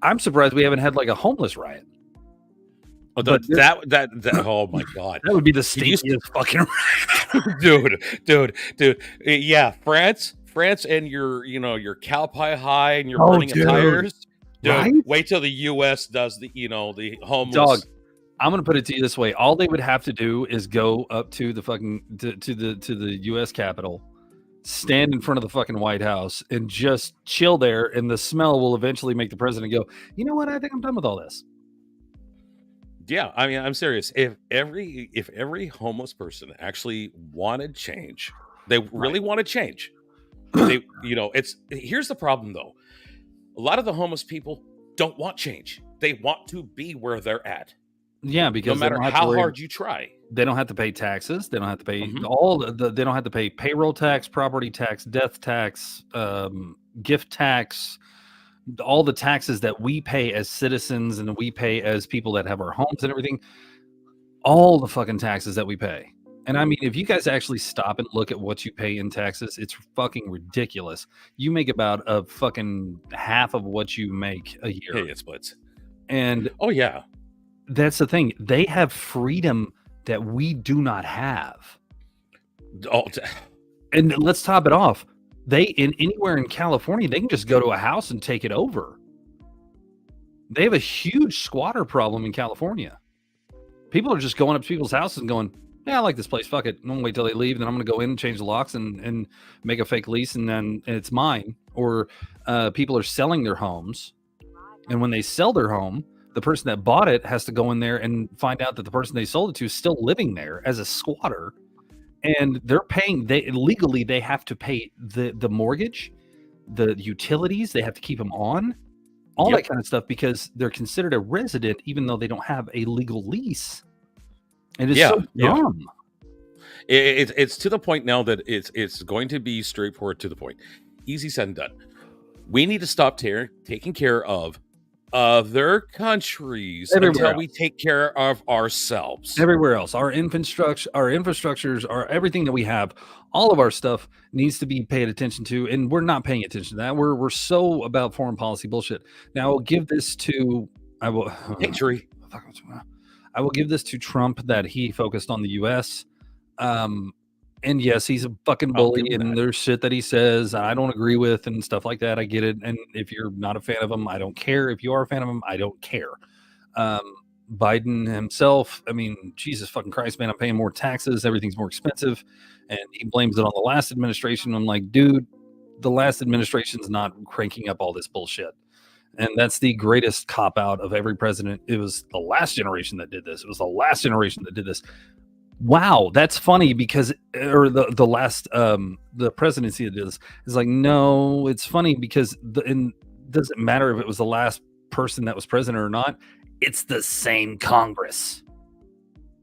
S2: I'm surprised we haven't had like a homeless riot.
S1: Oh, that oh my god,
S2: that would be the steamiest fucking
S1: riot. dude. Yeah, France, and your cow pie high and your burning of tires. Dude, right? Wait till the U.S. does the homeless.
S2: Dog, I'm gonna put it to you this way: all they would have to do is go up to the fucking to the U.S. Capitol, stand in front of the fucking White House, and just chill there, and the smell will eventually make the president go, you know what? I think I'm done with all this.
S1: Yeah, I mean, I'm serious. If every homeless person actually wanted change, they really want to change. They, here's the problem though. A lot of the homeless people don't want change. They want to be where they're at.
S2: Yeah, because
S1: no matter how hard you try,
S2: they don't have to pay taxes. They don't have to pay they don't have to pay payroll tax, property tax, death tax, gift tax, all the taxes that we pay as citizens and we pay as people that have our homes and everything. All the fucking taxes that we pay. And I mean, if you guys actually stop and look at what you pay in taxes, it's fucking ridiculous. You make about a fucking half of what you make a year.
S1: Hey, it splits.
S2: And
S1: oh yeah.
S2: That's the thing. They have freedom that we do not have. And let's top it off. Anywhere in California, they can just go to a house and take it over. They have a huge squatter problem in California. People are just going up to people's houses and going, yeah, I like this place. Fuck it. I'm gonna wait till they leave, then I'm gonna go in and change the locks and make a fake lease, and then it's mine. Or people are selling their homes, and when they sell their home, the person that bought it has to go in there and find out that the person they sold it to is still living there as a squatter, and they're paying. Legally they have to pay the mortgage, the utilities. They have to keep them on, all that kind of stuff, because they're considered a resident even though they don't have a legal lease. And it's so dumb.
S1: It's to the point now that it's going to be straightforward to the point. Easy said and done. We need to stop taking care of other countries until we take care of ourselves.
S2: Everywhere else, our infrastructures, our everything that we have, all of our stuff needs to be paid attention to, and we're not paying attention to that. We're so about foreign policy bullshit. Now, I'll give this to
S1: victory.
S2: I will give this to Trump that he focused on the U.S. And yes, he's a fucking bully, and there's shit that he says I don't agree with and stuff like that. I get it. And if you're not a fan of him, I don't care. If you are a fan of him, I don't care. Biden himself, I mean, Jesus fucking Christ, man, I'm paying more taxes. Everything's more expensive. And he blames it on the last administration. I'm like, dude, the last administration's not cranking up all this bullshit. And that's the greatest cop out of every president. It was the last generation that did this. It was the last generation that did this. Wow, that's funny because, or the last the presidency that did this is like, no, it's funny because it doesn't matter if it was the last person that was president or not. It's the same Congress.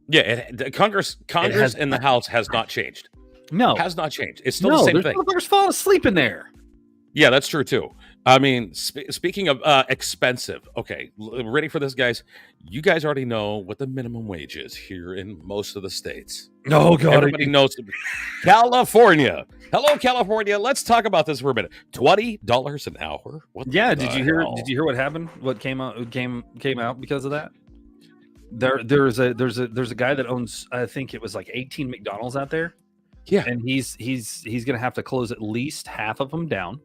S1: Yeah, Congress and the House has not changed.
S2: No,
S1: has not changed. It's still the same thing.
S2: Motherfuckers falling asleep in there.
S1: Yeah, that's true too. I mean, speaking of expensive, okay, ready for this, guys? You guys already know what the minimum wage is here in most of the states.
S2: Oh, God.
S1: Everybody knows. California. Hello, California. Let's talk about this for a minute. $20 an hour.
S2: What did you hear? Did you hear what happened? What came out because of that? There's a guy that owns, I think it was like 18 McDonald's out there.
S1: Yeah,
S2: and he's gonna have to close at least half of them down.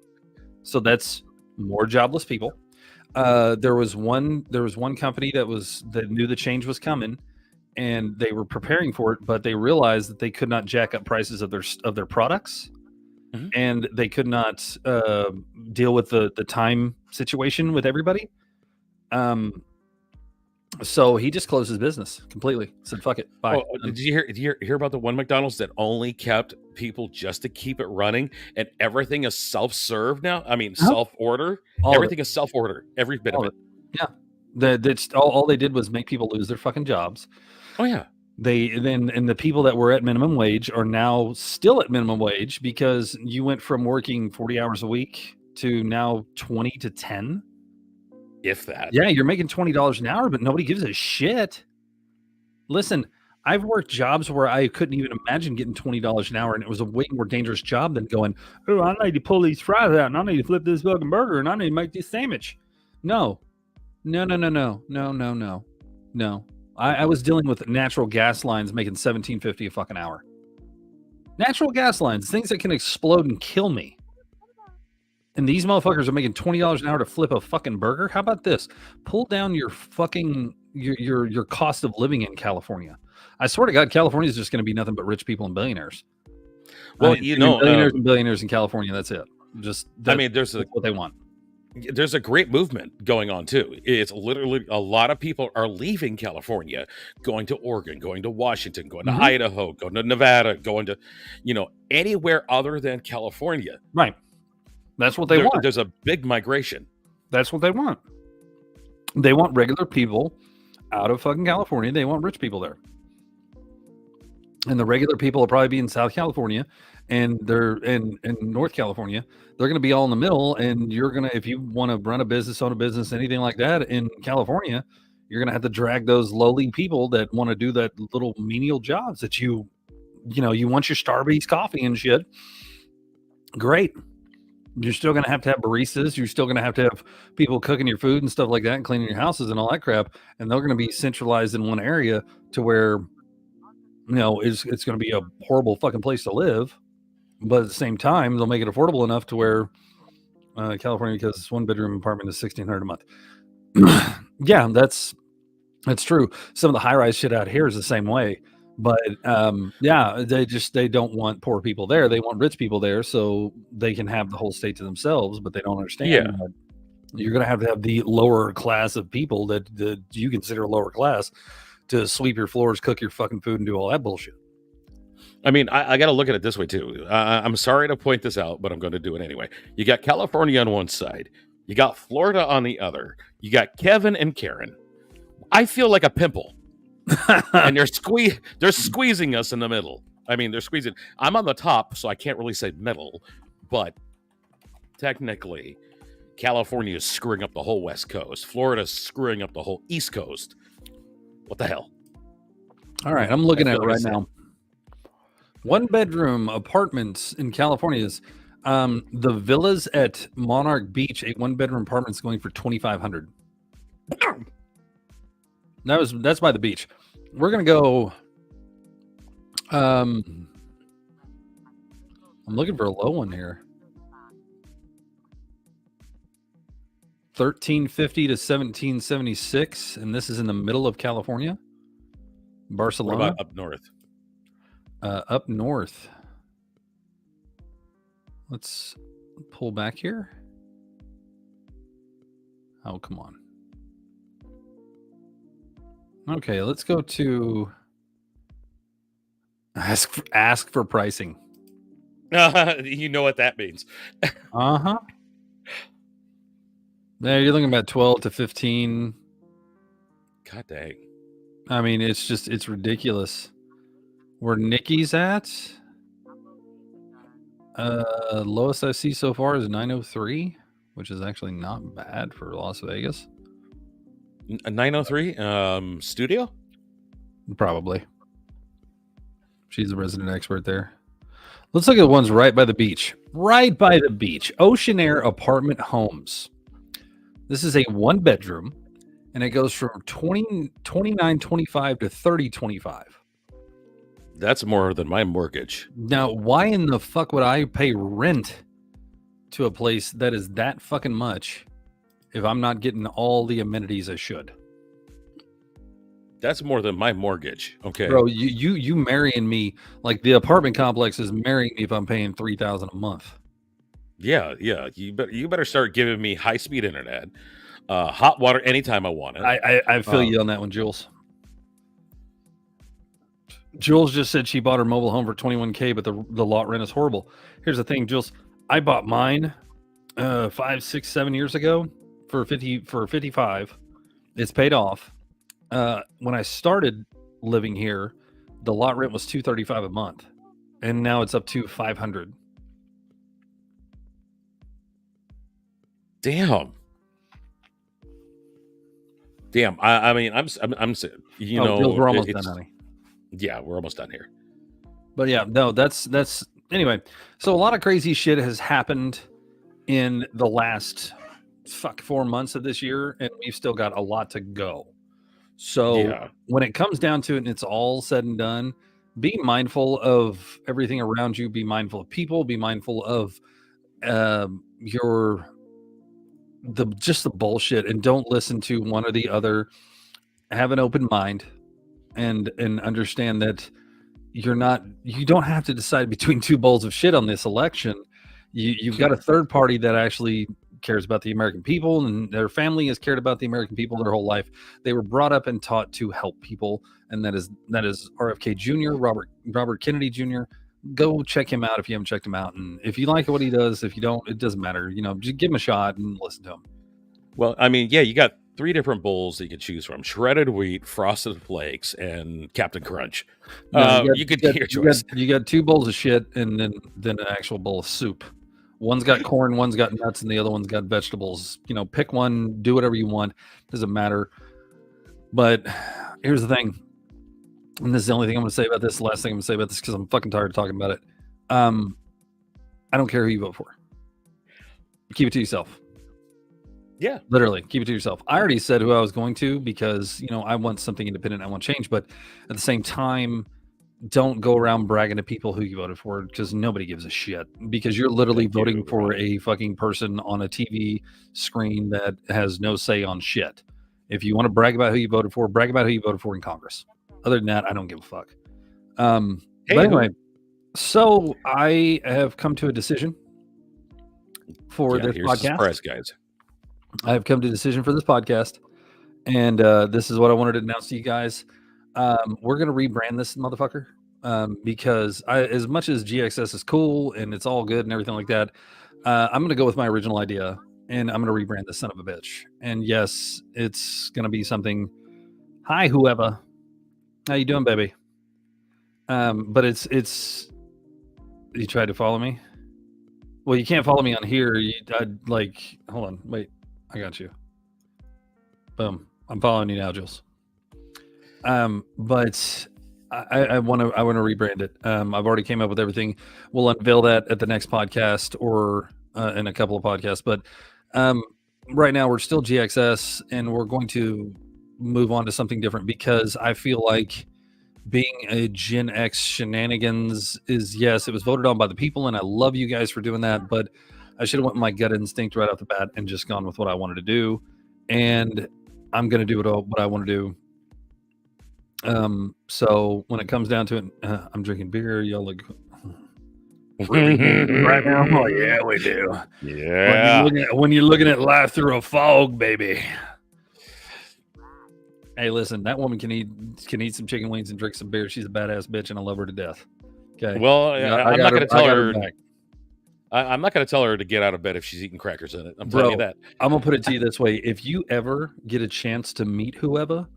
S2: So that's more jobless people. There was one company that knew the change was coming, and they were preparing for it, but they realized that they could not jack up prices of their products, and they could not deal with the time situation with everybody. So he just closed his business completely. Said, "Fuck it, bye."
S1: Oh, did you hear about the one McDonald's that only kept people just to keep it running, and everything is self-serve now? I mean, self-order. Everything is self-order. Every bit of it.
S2: Yeah, that's all they did was make people lose their fucking jobs.
S1: Oh yeah.
S2: And the people that were at minimum wage are now still at minimum wage because you went from working 40 hours a week to now 20 to 10.
S1: If that.
S2: Yeah, you're making $20 an hour, but nobody gives a shit. Listen, I've worked jobs where I couldn't even imagine getting $20 an hour, and it was a way more dangerous job than going, oh, I need to pull these fries out, and I need to flip this fucking burger, and I need to make this sandwich. No. I was dealing with natural gas lines making $17.50 a fucking hour. Natural gas lines, things that can explode and kill me. And these motherfuckers are making $20 an hour to flip a fucking burger. How about this? Pull down your fucking your cost of living in California. I swear to God, California is just going to be nothing but rich people and billionaires.
S1: Well,
S2: billionaires and billionaires in California. That's it. That's what they want.
S1: There's a great movement going on too. It's literally a lot of people are leaving California, going to Oregon, going to Washington, going to Idaho, going to Nevada, going to, anywhere other than California.
S2: Right. That's what they want.
S1: There's a big migration.
S2: That's what they want. They want regular people out of fucking California. They want rich people there. And the regular people will probably be in South California, and they're in North California. They're going to be all in the middle. And you're going to, if you want to run a business, own a business, anything like that in California, you're going to have to drag those lowly people that want to do that little menial jobs that you want your Starbucks coffee and shit. Great. You're still going to have baristas. You're still going to have people cooking your food and stuff like that and cleaning your houses and all that crap. And they're going to be centralized in one area to where, it's going to be a horrible fucking place to live. But at the same time, they'll make it affordable enough to where California, because this 1-bedroom apartment is $1,600 a month. Yeah, that's true. Some of the high-rise shit out here is the same way. But they don't want poor people there. They want rich people there so they can have the whole state to themselves. But they don't understand that you're going to have the lower class of people that you consider lower class to sweep your floors, cook your fucking food, and do all that bullshit.
S1: I mean, I got to look at it this way too. I'm sorry to point this out, but I'm going to do it anyway. You got California on one side, you got Florida on the other. You got Kevin and Karen. I feel like a pimple. And they're squeezing us in the middle. I mean, they're squeezing. I'm on the top, so I can't really say middle, but technically, California is screwing up the whole West Coast. Florida's screwing up the whole East Coast. What the hell?
S2: All right, I'm looking at it right now. 1-bedroom apartments in California is the villas at Monarch Beach. A 1-bedroom apartment is going for $2,500. That's by the beach. We're gonna go. I'm looking for a low one here. $1,350 to $1,776, and this is in the middle of California, Barcelona.
S1: What about up north?
S2: Up north. pull back here. Oh, come on. Okay, let's go to ask for pricing.
S1: You know what that means.
S2: Uh-huh. There, you're looking about 12 to 15.
S1: God dang.
S2: I mean, it's ridiculous. Where Nikki's at, lowest I see so far is 903, which is actually not bad for Las Vegas.
S1: 903 studio?
S2: Probably. She's the resident expert there. Let's look at the ones right by the beach. Right by the beach. Ocean Air Apartment Homes. This is a 1-bedroom, and it goes from $29.25 to $30.25.
S1: That's more than my mortgage.
S2: Now, why in the fuck would I pay rent to a place that is that fucking much if I'm not getting all the amenities I should?
S1: That's more than my mortgage. Okay,
S2: bro, you marrying me, like the apartment complex is marrying me if I'm paying $3,000 a month.
S1: Yeah. You better start giving me high speed internet, hot water anytime I want it.
S2: I feel you on that one, Jules. Jules just said she bought her mobile home for $21,000, but the lot rent is horrible. Here's the thing, Jules. I bought mine 5, 6, 7 years ago for $55. It's paid off. When I started living here, the lot rent was $235 a month, and now it's up to $500.
S1: Damn. I mean, I'm you know,
S2: Jules, we're almost done, honey.
S1: Yeah, we're almost done here.
S2: But yeah, no, that's anyway. So a lot of crazy shit has happened in the last 4 months of this year, and we've still got a lot to go. So when it comes down to it and it's all said and done, be mindful of everything around you. Be mindful of people. Be mindful of just the bullshit, and don't listen to one or the other. Have an open mind and understand that you don't have to decide between two bowls of shit on this election. You've got a third party that actually cares about the American people, and their family has cared about the American people their whole life. They were brought up and taught to help people, and that is RFK Jr., Robert Kennedy Jr. Go check him out if you haven't checked him out, and if you like what he does, if you don't, it doesn't matter. Just give him a shot and listen to him.
S1: Well, I mean, yeah, you got 3 different bowls that you can choose from: shredded wheat, frosted flakes, and Captain Crunch. You could get your choice.
S2: You got 2 bowls of shit, and then an actual bowl of soup. One's got corn, one's got nuts, and the other one's got vegetables. Pick one, do whatever you want. Doesn't matter. But here's the thing, and this is the only thing I'm going to say about this. The last thing I'm going to say about this, because I'm fucking tired of talking about it. I don't care who you vote for. Keep it to yourself.
S1: Yeah,
S2: literally, keep it to yourself. I already said who I was going to, because I want something independent. I want change, but at the same time, don't go around bragging to people who you voted for, because nobody gives a shit, because you're literally voting for a fucking person on a TV screen that has no say on shit. If you want to brag about who you voted for, brag about who you voted for in Congress. Other than that, I don't give a fuck. But anyway, so I have come to a decision for this podcast.
S1: Surprise, guys.
S2: I have come to a decision for this podcast, and this is what I wanted to announce to you guys. We're going to rebrand this motherfucker, because as much as GXS is cool and it's all good and everything like that, I'm going to go with my original idea, and I'm going to rebrand this son of a bitch. And yes, it's going to be something. Hi, whoever. How you doing, baby? But it's. You tried to follow me? Well, you can't follow me on here. Hold on, wait. I got you. Boom. I'm following you now, Jules. But I want to rebrand it. I've already came up with everything. We'll unveil that at the next podcast or in a couple of podcasts. But right now we're still GXS, and we're going to move on to something different, because I feel like being a Gen X shenanigans is, yes, it was voted on by the people, and I love you guys for doing that, but I should have went with my gut instinct right off the bat and just gone with what I wanted to do. And I'm going to do what I want to do. So when it comes down to it, I'm drinking beer. Y'all look. Right now? Oh, yeah, we do.
S1: Yeah.
S2: When you're looking at life through a fog, baby. Hey, listen, that woman can eat some chicken wings and drink some beer. She's a badass bitch, and I love her to death. Okay.
S1: Well, I'm not going to tell her. I'm not going to tell her to get out of bed if she's eating crackers in it. I'm telling you that.
S2: I'm going to put it to you this way. If you ever get a chance to meet whoever,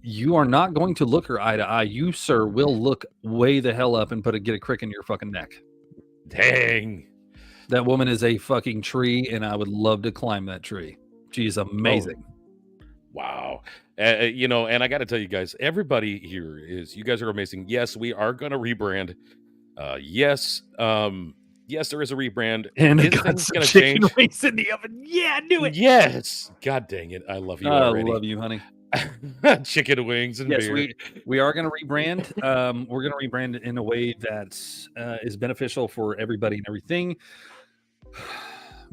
S2: you are not going to look her eye to eye. You, sir, will look way the hell up and get a crick in your fucking neck.
S1: Dang.
S2: That woman is a fucking tree, and I would love to climb that tree. She's amazing.
S1: Oh. Wow. And I got to tell you guys, everybody here you guys are amazing. Yes, we are going to rebrand. Yes, there is a rebrand.
S2: And things going to change? Wings in the oven. Yeah, I knew it.
S1: Yes. God dang it. I love you already.
S2: I love you, honey.
S1: Chicken wings and beer.
S2: We are going to rebrand. We're going to rebrand it in a way that is beneficial for everybody and everything.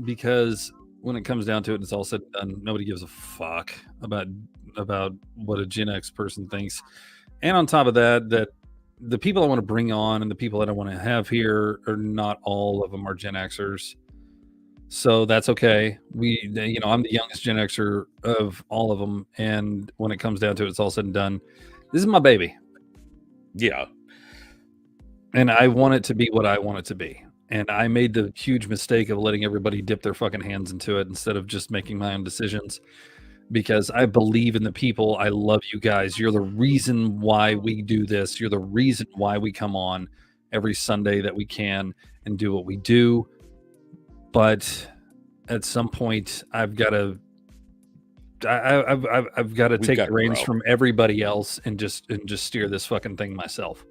S2: Because when it comes down to it, it's all said and done. Nobody gives a fuck about what a Gen X person thinks. And on top of that the people I want to bring on and the people that I want to have here are not all of them are Gen Xers. So that's okay. I'm the youngest Gen Xer of all of them. And when it comes down to it, it's all said and done. This is my baby.
S1: Yeah.
S2: And I want it to be what I want it to be. And I made the huge mistake of letting everybody dip their fucking hands into it instead of just making my own decisions. Because I believe in the people. I love you guys. You're the reason why we do this. You're the reason why we come on every Sunday that we can and do what we do. But at some point, I've got to take the reins from everybody else and just steer this fucking thing myself.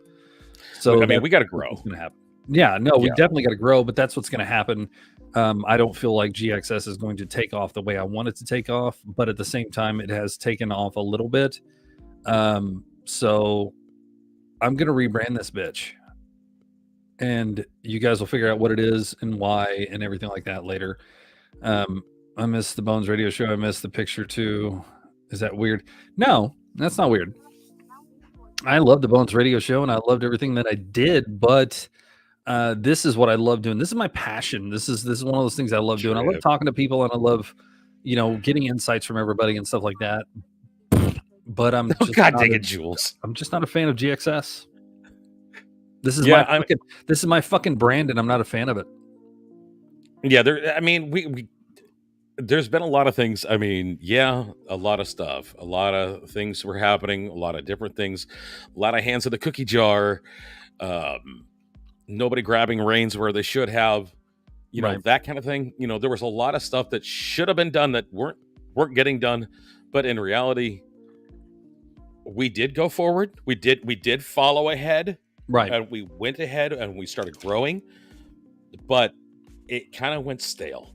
S2: So
S1: we got to grow.
S2: What's going to happen? Yeah, no, we definitely got to grow, but that's what's going to happen. I don't feel like GXS is going to take off the way I want it to take off, but at the same time, it has taken off a little bit. So I'm going to rebrand this bitch. And you guys will figure out what it is and why and everything like that later. I miss the Bones Radio Show. I miss the picture too. Is that weird? No, that's not weird. I love the Bones Radio Show and I loved everything that I did, but this is what I love doing. This is my passion. This is one of those things I love doing. I love talking to people and I love, getting insights from everybody and stuff like that. But I'm just
S1: God dang it, Jules.
S2: I'm just not a fan of GXS. This is my fucking brand, and I'm not a fan of it.
S1: Yeah, there's been a lot of things. I mean, a lot of stuff. A lot of things were happening. A lot of different things. A lot of hands in the cookie jar. Nobody grabbing reins where they should have. Right. That kind of thing. There was a lot of stuff that should have been done that weren't getting done. But in reality, we did go forward. We did follow ahead.
S2: Right.
S1: And we went ahead and we started growing, but it kind of went stale.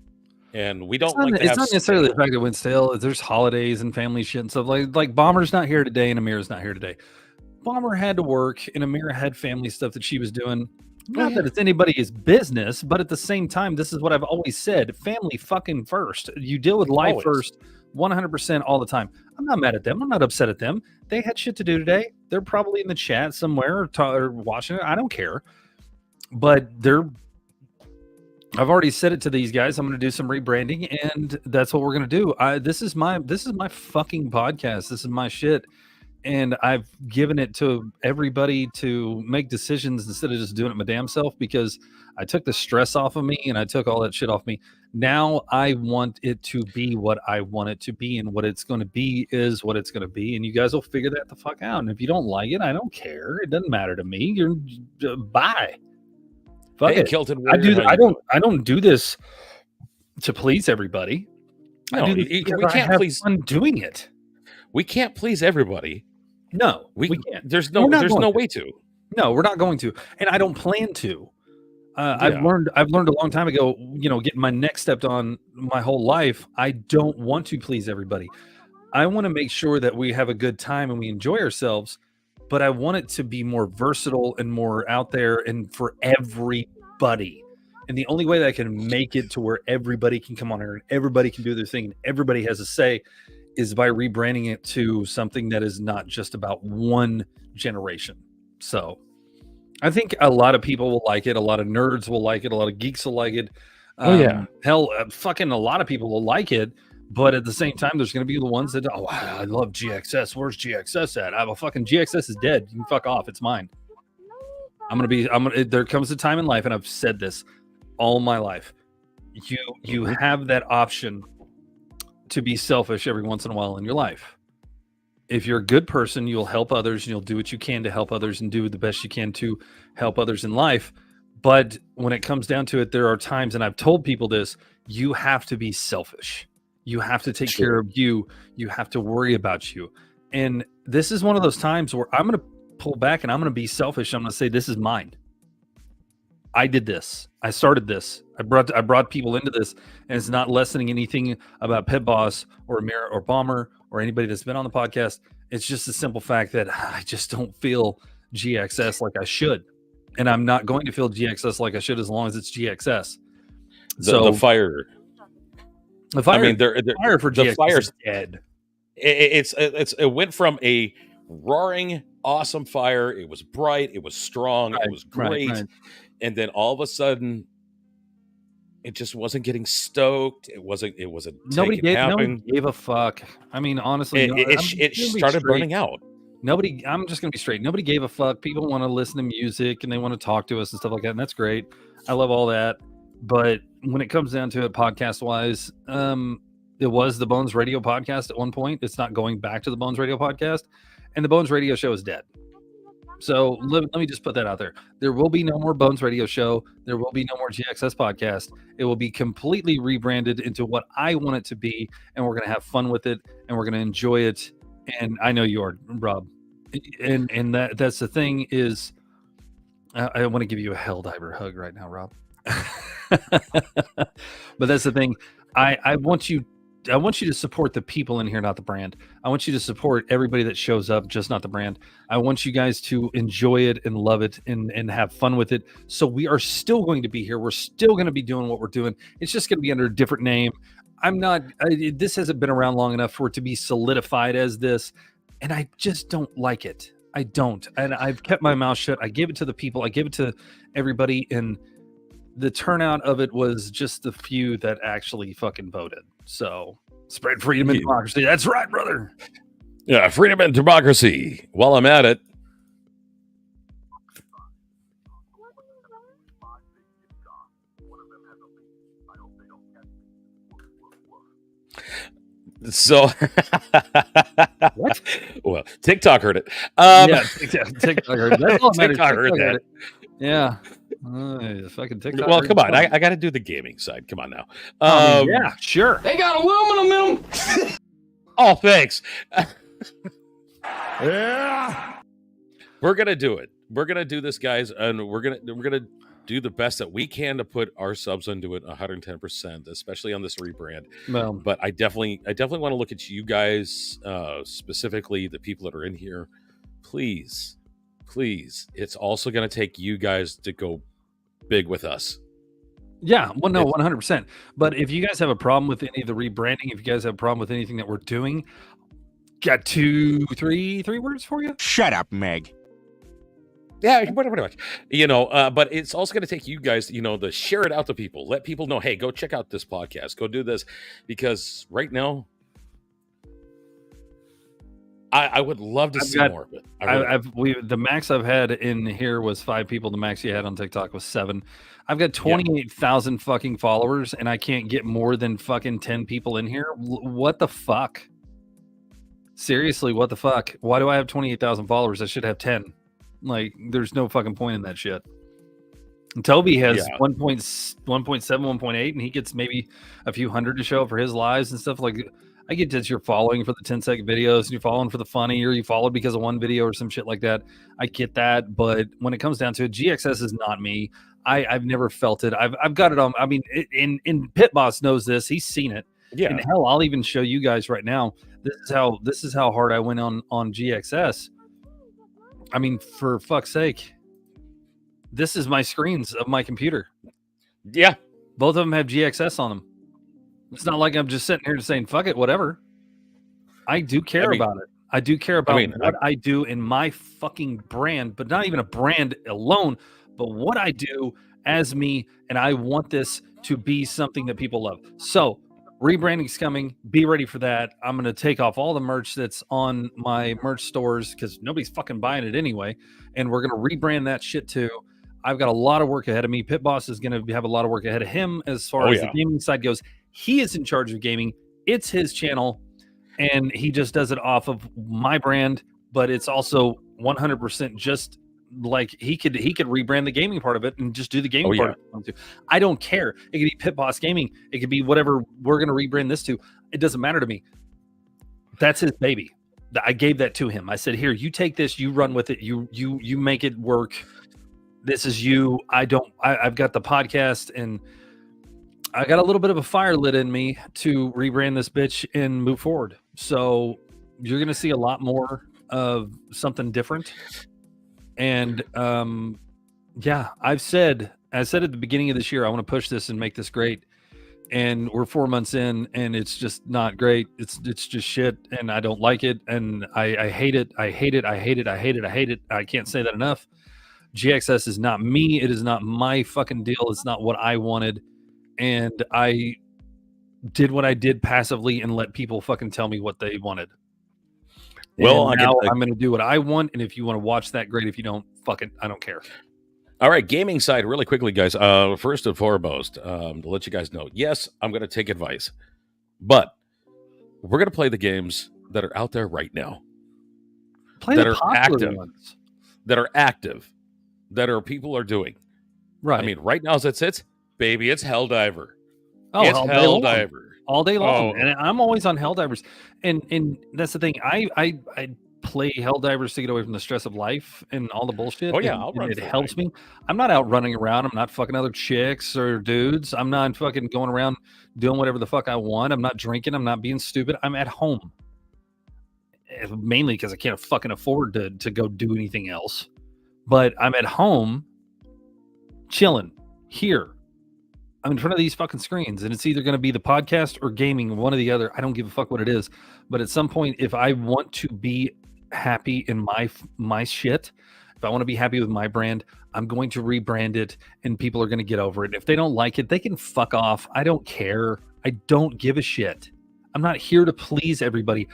S1: And we don't
S2: it's not necessarily the fact that it went stale. There's holidays and family shit and stuff like Bomber's not here today and Amira's not here today. Bomber had to work and Amira had family stuff that she was doing. Not that it's anybody's business, but at the same time, this is what I've always said. Family fucking first. You deal with life first 100% all the time. I'm not mad at them. I'm not upset at them. They had shit to do today. They're probably in the chat somewhere or watching it. I don't care. But I've already said it to these guys. I'm going to do some rebranding, and that's what we're going to do. This is my fucking podcast. This is my shit. And I've given it to everybody to make decisions instead of just doing it my damn self, because I took the stress off of me and I took all that shit off me. Now I want it to be what I want it to be, and what it's going to be is what it's going to be. And you guys will figure that the fuck out. And if you don't like it, I don't care. It doesn't matter to me. You're bye. Fuck it.
S1: Kilton,
S2: I don't do this to please everybody.
S1: No, we can't please.
S2: Fun doing it.
S1: We can't please everybody.
S2: No, we can't.
S1: There's no way to.
S2: No, we're not going to, and I don't plan to. I've learned a long time ago, getting my neck stepped on my whole life. I don't want to please everybody. I want to make sure that we have a good time and we enjoy ourselves, but I want it to be more versatile and more out there and for everybody. And the only way that I can make it to where everybody can come on here and everybody can do their thing and everybody has a say is by rebranding it to something that is not just about one generation. So I think a lot of people will like it. A lot of nerds will like it. A lot of geeks will like it. Hell, fucking a lot of people will like it. But at the same time, there's going to be the ones that, oh, I love GXS. Where's GXS at? I have a fucking GXS is dead. You can fuck off. It's mine. There comes a time in life, and I've said this all my life. You have that option to be selfish every once in a while in your life. If you're a good person, you'll help others and you'll do what you can to help others and do the best you can to help others in life. But when it comes down to it, there are times, and I've told people this, you have to be selfish. You have to take care of you. You have to worry about you. And this is one of those times where I'm going to pull back and I'm going to be selfish. I'm going to say, this is mine. I did this. I started this. I brought people into this, and it's not lessening anything about Pit Boss or Amira or Bomber or anybody that's been on the podcast. It's just a simple fact that I just don't feel GXS like I should. And I'm not going to feel GXS like I should as long as it's GXS.
S1: The fire.
S2: I mean, the fire for GXS is dead.
S1: It went from a roaring, awesome fire. It was bright. It was strong. It was great. Right. And then all of a sudden, it just wasn't getting stoked. It wasn't.
S2: Nobody gave a fuck. I mean, honestly,
S1: it started burning out.
S2: I'm just gonna be straight. Nobody gave a fuck. People want to listen to music and they want to talk to us and stuff like that, and that's great. I love all that. But when it comes down to it, podcast wise, it was the Bones Radio podcast at one point. It's not going back to the Bones Radio podcast, and the Bones Radio show is dead. So let me just put that out there. There will be no more Bones Radio show. There will be no more GXS podcast. It will be completely rebranded into what I want it to be, and we're going to have fun with it, and we're going to enjoy it. And I know you are, Rob. And that's the thing is, I want to give you a Helldiver hug right now, Rob. But that's the thing. I want you to support the people in here, not the brand. I want you to support everybody that shows up, just not the brand. I want you guys to enjoy it and love it and have fun with it. So we are still going to be here. We're still going to be doing what we're doing. It's just going to be under a different name. This hasn't been around long enough for it to be solidified as this. And I just don't like it. I don't. And I've kept my mouth shut. I gave it to the people. I gave it to everybody. And the turnout of it was just the few that actually fucking voted. So spread freedom and democracy. That's right, brother.
S1: Yeah, freedom and democracy. While I'm at it. So,
S2: what?
S1: Well, TikTok heard it.
S2: Yeah, TikTok heard it. That's all
S1: TikTok heard that.
S2: Yeah. Fucking TikTok.
S1: Well, come on. I got to do the gaming side. Come on now.
S2: Yeah, sure.
S3: They got aluminum in them.
S1: Oh, thanks.
S3: Yeah.
S1: We're gonna do it. We're gonna do this, guys, and we're gonna do the best that we can to put our subs into it 110%, especially on this rebrand.
S2: Well,
S1: but I definitely want to look at you guys, specifically the people that are in here. Please, it's also going to take you guys to go big with us.
S2: Yeah, well, no, 100%. But if you guys have a problem with any of the rebranding, if you guys have a problem with anything that we're doing, got three words for you.
S3: Shut up, Meg.
S1: Yeah, pretty much. But it's also going to take you guys, to share it out to people. Let people know, hey, go check out this podcast. Go do this. Because right now, I would love to see more of it.
S2: The max I've had in here was 5 people. The max you had on TikTok was 7. I've got 28,000 fucking followers, and I can't get more than fucking 10 people in here. What the fuck? Seriously, what the fuck? Why do I have 28,000 followers? I should have 10. Like, there's no fucking point in that shit. And Toby has 1.7, 1.8, and he gets maybe a few hundred to show up for his lives and stuff. Like, I get that you're following for the 10-second videos, and you're following for the funny, or you followed because of one video or some shit like that. I get that, but when it comes down to it, GXS is not me. I've never felt it. I've got it on. I mean, in Pit Boss knows this. He's seen it.
S1: Yeah.
S2: And hell, I'll even show you guys right now. This is how hard I went on GXS. I mean, for fuck's sake, this is my screens of my computer.
S1: Yeah.
S2: Both of them have GXS on them. It's not like I'm just sitting here saying, fuck it, whatever. I do care about it. I do care about what I do in my fucking brand, but not even a brand alone, but what I do as me, and I want this to be something that people love. So rebranding's coming. Be ready for that. I'm going to take off all the merch that's on my merch stores because nobody's fucking buying it anyway. And we're going to rebrand that shit too. I've got a lot of work ahead of me. Pit Boss is going to have a lot of work ahead of him as far as the gaming side goes. He is in charge of gaming. It's his channel, and he just does it off of my brand, but it's also 100% just like he could rebrand the gaming part of it and just do the gaming part of it. I don't care. It could be Pit Boss Gaming. It could be whatever we're going to rebrand this to. It doesn't matter to me. That's his baby. I gave that to him. I said, here, you take this, you run with it. You make it work. This is you. I've got the podcast, and I got a little bit of a fire lit in me to rebrand this bitch and move forward. So you're going to see a lot more of something different. And I said at the beginning of this year, I want to push this and make this great. And we're 4 months in, and it's just not great. It's just shit, and I don't like it, and I hate it. I hate it. I hate it. I hate it. I hate it. I can't say that enough. GXS is not me. It is not my fucking deal. It's not what I wanted. And I did what I did passively and let people fucking tell me what they wanted. Well, I'm going to do what I want. And if you want to watch that, great. If you don't, fuck it. I don't care.
S1: All right. Gaming side, really quickly, guys. First and foremost, to let you guys know, yes, I'm going to take advice, but we're going to play the games that are out there right now. That are active, that people are doing. Right. I mean, right now as it sits, baby, it's Helldiver. It's Helldiver.
S2: All day long. And I'm always on Helldivers. And that's the thing. I play Helldivers to get away from the stress of life and all the bullshit. It helps me. I'm not out running around. I'm not fucking other chicks or dudes. I'm not fucking going around doing whatever the fuck I want. I'm not drinking. I'm not being stupid. I'm at home. Mainly because I can't fucking afford to go do anything else. But I'm at home chilling here. I'm in front of these fucking screens, and it's either going to be the podcast or gaming, one or the other. I don't give a fuck what it is. But at some point, if I want to be happy in my shit, if I want to be happy with my brand, I'm going to rebrand it, and people are going to get over it. If they don't like it, they can fuck off. I don't care. I don't give a shit. I'm not here to please everybody.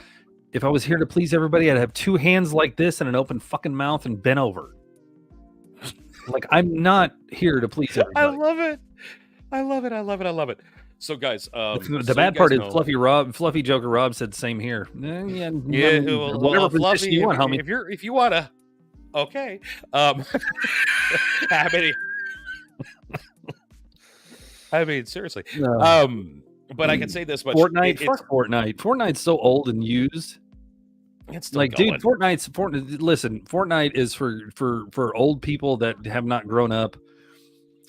S2: If I was here to please everybody, I'd have two hands like this and an open fucking mouth and bent over. Like, I'm not here to please everybody.
S1: I love it. So, guys,
S2: the bad part is Fluffy Joker Rob said same here.
S1: Whatever Fluffy, you want, homie. If you wanna, okay. I mean, seriously. But I can say this much:
S2: Fortnite. Fortnite's so old and used.
S1: It's still like, going.
S2: Dude, Fortnite is for old people that have not grown up,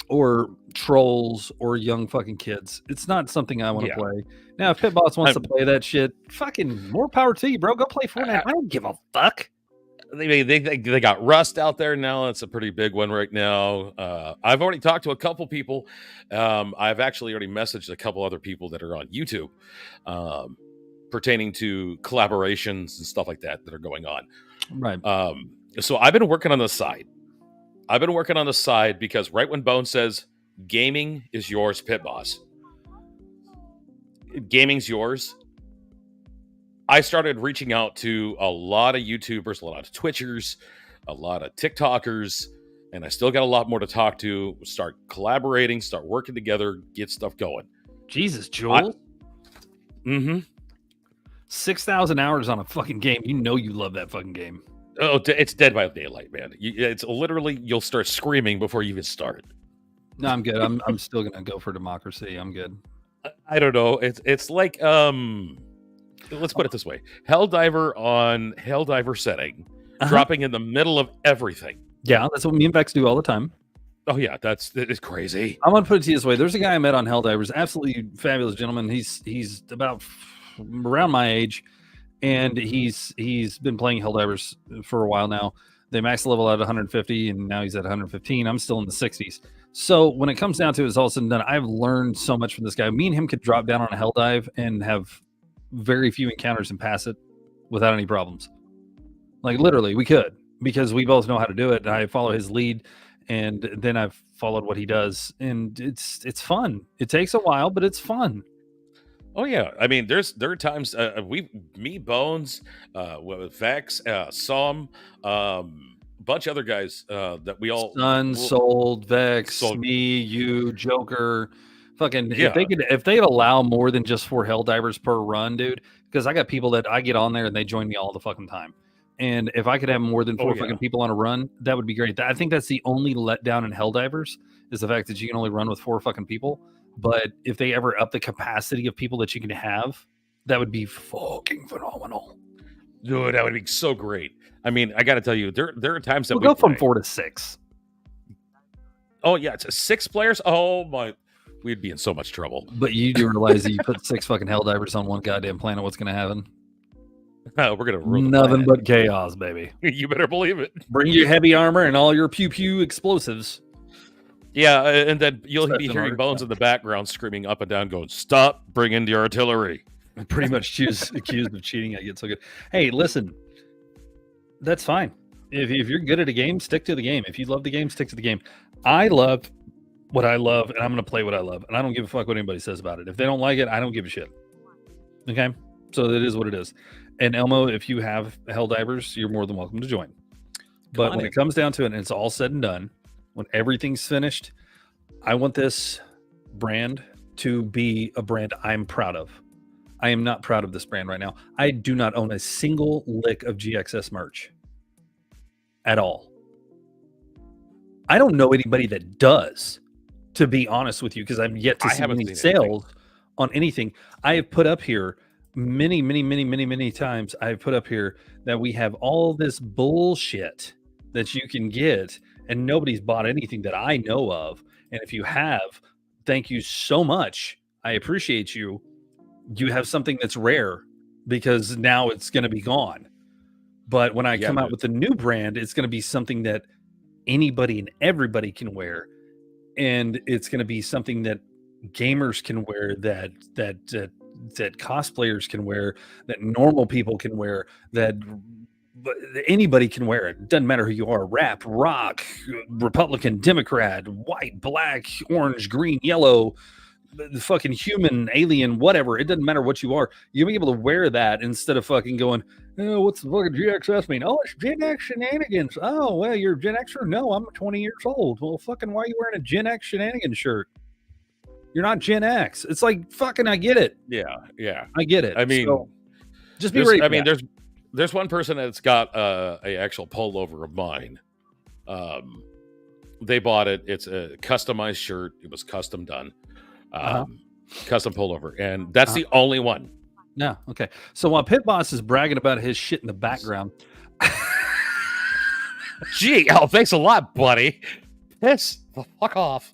S2: or trolls, or young fucking kids. It's not something I want to play. Now, if Pit Boss wants to play that shit, fucking more power to you, bro. Go play Fortnite. I don't give a fuck.
S1: They got Rust out there now. It's a pretty big one right now. I've already talked to a couple people. I've actually already messaged a couple other people that are on YouTube pertaining to collaborations and stuff like that are going on.
S2: Right.
S1: So I've been working on the side. Because right when Bone says gaming is yours, Pit Boss, gaming's yours, I started reaching out to a lot of YouTubers, a lot of Twitchers, a lot of TikTokers, and I still got a lot more to talk to. Start collaborating, start working together, get stuff going.
S2: Jesus, Joel. 6,000 hours on a fucking game. You know you love that fucking game.
S1: Oh, it's Dead by Daylight, man. It's literally, you'll start screaming before you even start.
S2: No, I'm good. I'm still gonna go for democracy. I'm good.
S1: I don't know. It's like let's put it this way: Helldiver on Helldiver setting, dropping in the middle of everything.
S2: Yeah, that's what me and Vex do all the time.
S1: Oh yeah, it's crazy.
S2: I'm gonna put it to you this way: there's a guy I met on Helldivers, absolutely fabulous gentleman. He's about around my age. And he's been playing Helldivers for a while now. They max level at 150, and now he's at 115. I'm still in the 60s. So when it comes down to it, it's all said and done. I've learned so much from this guy. Me and him could drop down on a Helldive and have very few encounters and pass it without any problems. Like literally, we could, because we both know how to do it. I follow his lead, and then I've followed what he does, and it's fun. It takes a while, but it's fun.
S1: Oh yeah, I mean, there are times me, Bones, with Vex, Som, bunch of other guys that we all
S2: Sold, Vex, me, you, Joker, fucking. Yeah. If they'd allow more than just 4 Helldivers per run, dude, because I got people that I get on there and they join me all the fucking time. And if I could have more than 4 fucking people on a run, that would be great. I think that's the only letdown in Helldivers is the fact that you can only run with 4 fucking people. But if they ever up the capacity of people that you can have, that would be fucking phenomenal.
S1: Dude, that would be so great. I mean, I got to tell you, there are times that
S2: we'll go from 4 to 6.
S1: Oh yeah, it's 6 players. Oh my, we'd be in so much trouble.
S2: But you do realize that you put 6 fucking Helldivers on one goddamn planet, what's going to happen?
S1: We're gonna ruin
S2: nothing but chaos, baby.
S1: You better believe it.
S2: Bring your heavy armor and all your pew pew explosives.
S1: Yeah, and then you'll be hearing Bones in the background screaming up and down, going, "Stop! Bring in the artillery."
S2: I'm pretty much accused of cheating. I get so good. Hey, listen, that's fine. If you're good at a game, stick to the game. If you love the game, stick to the game. I love what I love, and I'm going to play what I love, and I don't give a fuck what anybody says about it. If they don't like it, I don't give a shit. Okay, so it is what it is. And Elmo, if you have Helldivers, you're more than welcome to join. But when it comes down to it, and it's all said and done, when everything's finished, I want this brand to be a brand I'm proud of. I am not proud of this brand right now. I do not own a single lick of GXS merch at all. I don't know anybody that does, to be honest with you, because I'm yet to see any sales on anything. I have put up here many times. I've put up here that we have all this bullshit that you can get, and nobody's bought anything that I know of. And if you have, thank you so much. I appreciate you. You have something that's rare, because now it's going to be gone. But when I come out with the new brand, it's going to be something that anybody and everybody can wear. And it's going to be something that gamers can wear, that cosplayers can wear, that normal people can wear, that anybody can wear it. Doesn't matter who you are: rap, rock, Republican, Democrat, white, black, orange, green, yellow, the fucking human, alien, whatever. It doesn't matter what you are. You'll be able to wear that instead of fucking going, oh, what's the fucking GXS mean? Oh, it's Gen X shenanigans. Oh, well, you're a Gen Xer? No, I'm 20 years old. Well, fucking why are you wearing a Gen X shenanigans shirt? You're not Gen X. It's like, fucking, I get it.
S1: Yeah.
S2: I get it.
S1: I mean,
S2: so, just be ready.
S1: I mean, there's one person that's got a actual pullover of mine. They bought it. It's a customized shirt. It was custom done. Custom pullover, and that's the only one.
S2: No, okay. So while Pit Boss is bragging about his shit in the background,
S1: gee, thanks a lot, buddy. Piss the fuck off.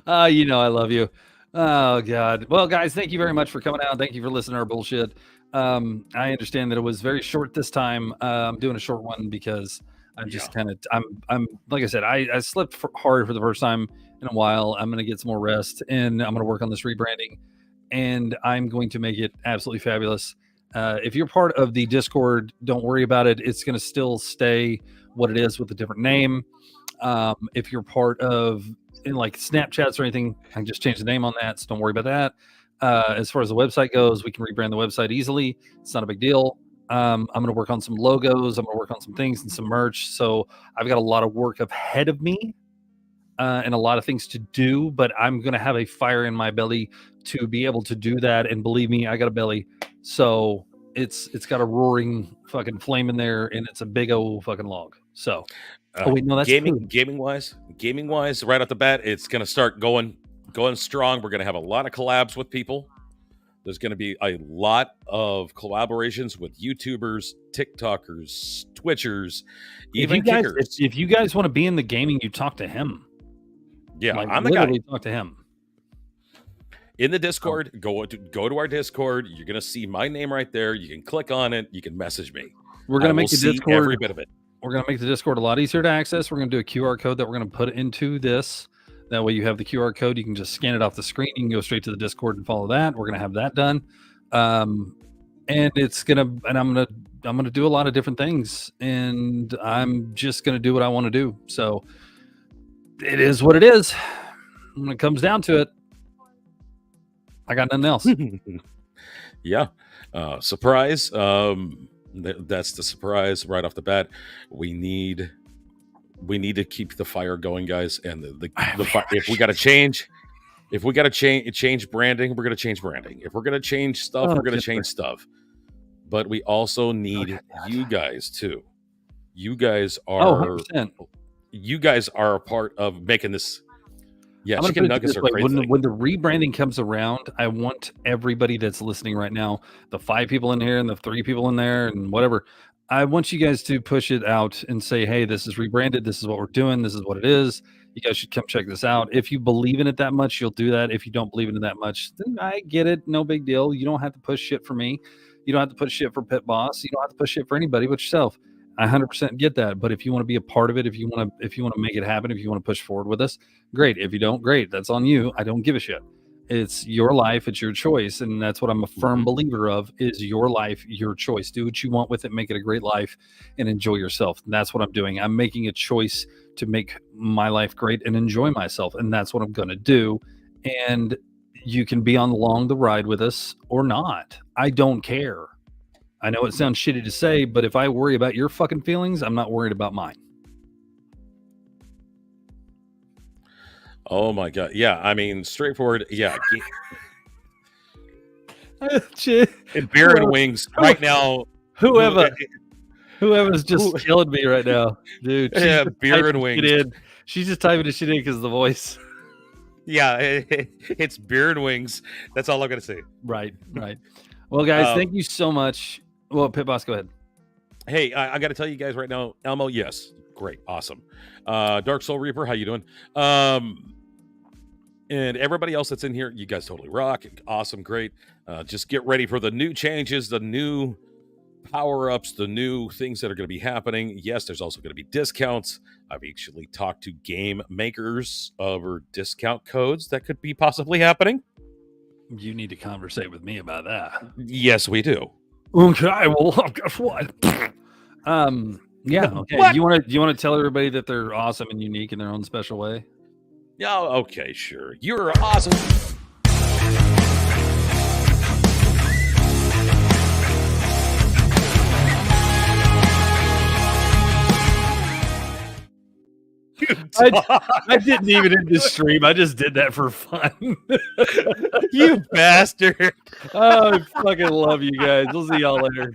S2: You know I love you. Oh God. Well, guys, thank you very much for coming out. Thank you for listening to our bullshit. I understand that it was very short this time. I'm doing a short one because I'm just I'm like I said, I slept hard for the first time in a while. I'm going to get some more rest, and I'm going to work on this rebranding, and I'm going to make it absolutely fabulous. If you're part of the Discord, don't worry about it. It's going to still stay what it is with a different name. If you're part of like Snapchats or anything, I can just change the name on that, so don't worry about that. As far as the website goes, we can rebrand the website easily. It's not a big deal. I'm going to work on some logos. I'm going to work on some things and some merch. So I've got a lot of work ahead of me and a lot of things to do, but I'm going to have a fire in my belly to be able to do that. And believe me, I got a belly. So it's got a roaring fucking flame in there, and it's a big old fucking log. So, that's
S1: gaming wise, right off the bat, it's going to start going strong. We're going to have a lot of collabs with people. There's going to be a lot of collaborations with YouTubers, TikTokers, Twitchers, even kickers.
S2: If you guys want to be in the gaming, you talk to him.
S1: Yeah, I'm the guy.
S2: Talk to him.
S1: In the Discord, go to our Discord. You're going to see my name right there. You can click on it. You can message me.
S2: We're going to make the Discord
S1: every bit of it.
S2: We're going to make the Discord a lot easier to access. We're going to do a QR code that we're going to put into this. That way you have the QR code. You can just scan it off the screen. You can go straight to the Discord and follow that. We're going to have that done. and I'm gonna do a lot of different things, and I'm just gonna do what I want to do. So it is what it is. When it comes down to it, I got nothing else.
S1: Yeah. Surprise. That's the surprise right off the bat. We need to keep the fire going, guys. And if we got to change branding, we're going to change branding. If we're going to change stuff, we're going to change stuff. But we also need you guys too. You guys are a part of making this. Yeah, chicken nuggets are great.
S2: When the rebranding comes around, I want everybody that's listening right now, the 5 people in here and the 3 people in there and whatever, I want you guys to push it out and say, hey, this is rebranded. This is what we're doing. This is what it is. You guys should come check this out. If you believe in it that much, you'll do that. If you don't believe in it that much, then I get it. No big deal. You don't have to push shit for me. You don't have to push shit for Pit Boss. You don't have to push shit for anybody but yourself. I 100% get that. But if you want to be a part of it, if you want to make it happen, if you want to push forward with us, great. If you don't, great. That's on you. I don't give a shit. It's your life. It's your choice. And that's what I'm a firm believer of, is your life, your choice. Do what you want with it. Make it a great life and enjoy yourself. And that's what I'm doing. I'm making a choice to make my life great and enjoy myself. And that's what I'm going to do. And you can be along the ride with us or not. I don't care. I know it sounds shitty to say, but if I worry about your fucking feelings, I'm not worried about mine.
S1: Oh my God. Yeah. I mean, straightforward. Yeah. And beer and wings right now.
S2: Whoever's just killing me right now, dude.
S1: Yeah, beer and wings.
S2: She's just typing the shit in because of the voice.
S1: Yeah, it's beer and wings. That's all I'm going to say.
S2: Right. Well, guys, thank you so much. Well, Pit Boss, go ahead.
S1: Hey, I got to tell you guys right now, Elmo, yes, great, awesome. Dark Soul Reaper, how you doing? And everybody else that's in here, you guys totally rock. Awesome, great. Just get ready for the new changes, the new power-ups, the new things that are going to be happening. Yes, there's also going to be discounts. I've actually talked to game makers over discount codes that could be possibly happening.
S2: You need to conversate with me about that.
S1: Yes, we do.
S2: Okay, well, guess what? Yeah. Okay. What? You want to tell everybody that they're awesome and unique in their own special way?
S1: Yeah. Okay. Sure. You're awesome.
S2: I didn't even end the stream. I just did that for fun.
S1: You bastard.
S2: Oh, I fucking love you guys. We'll see y'all later.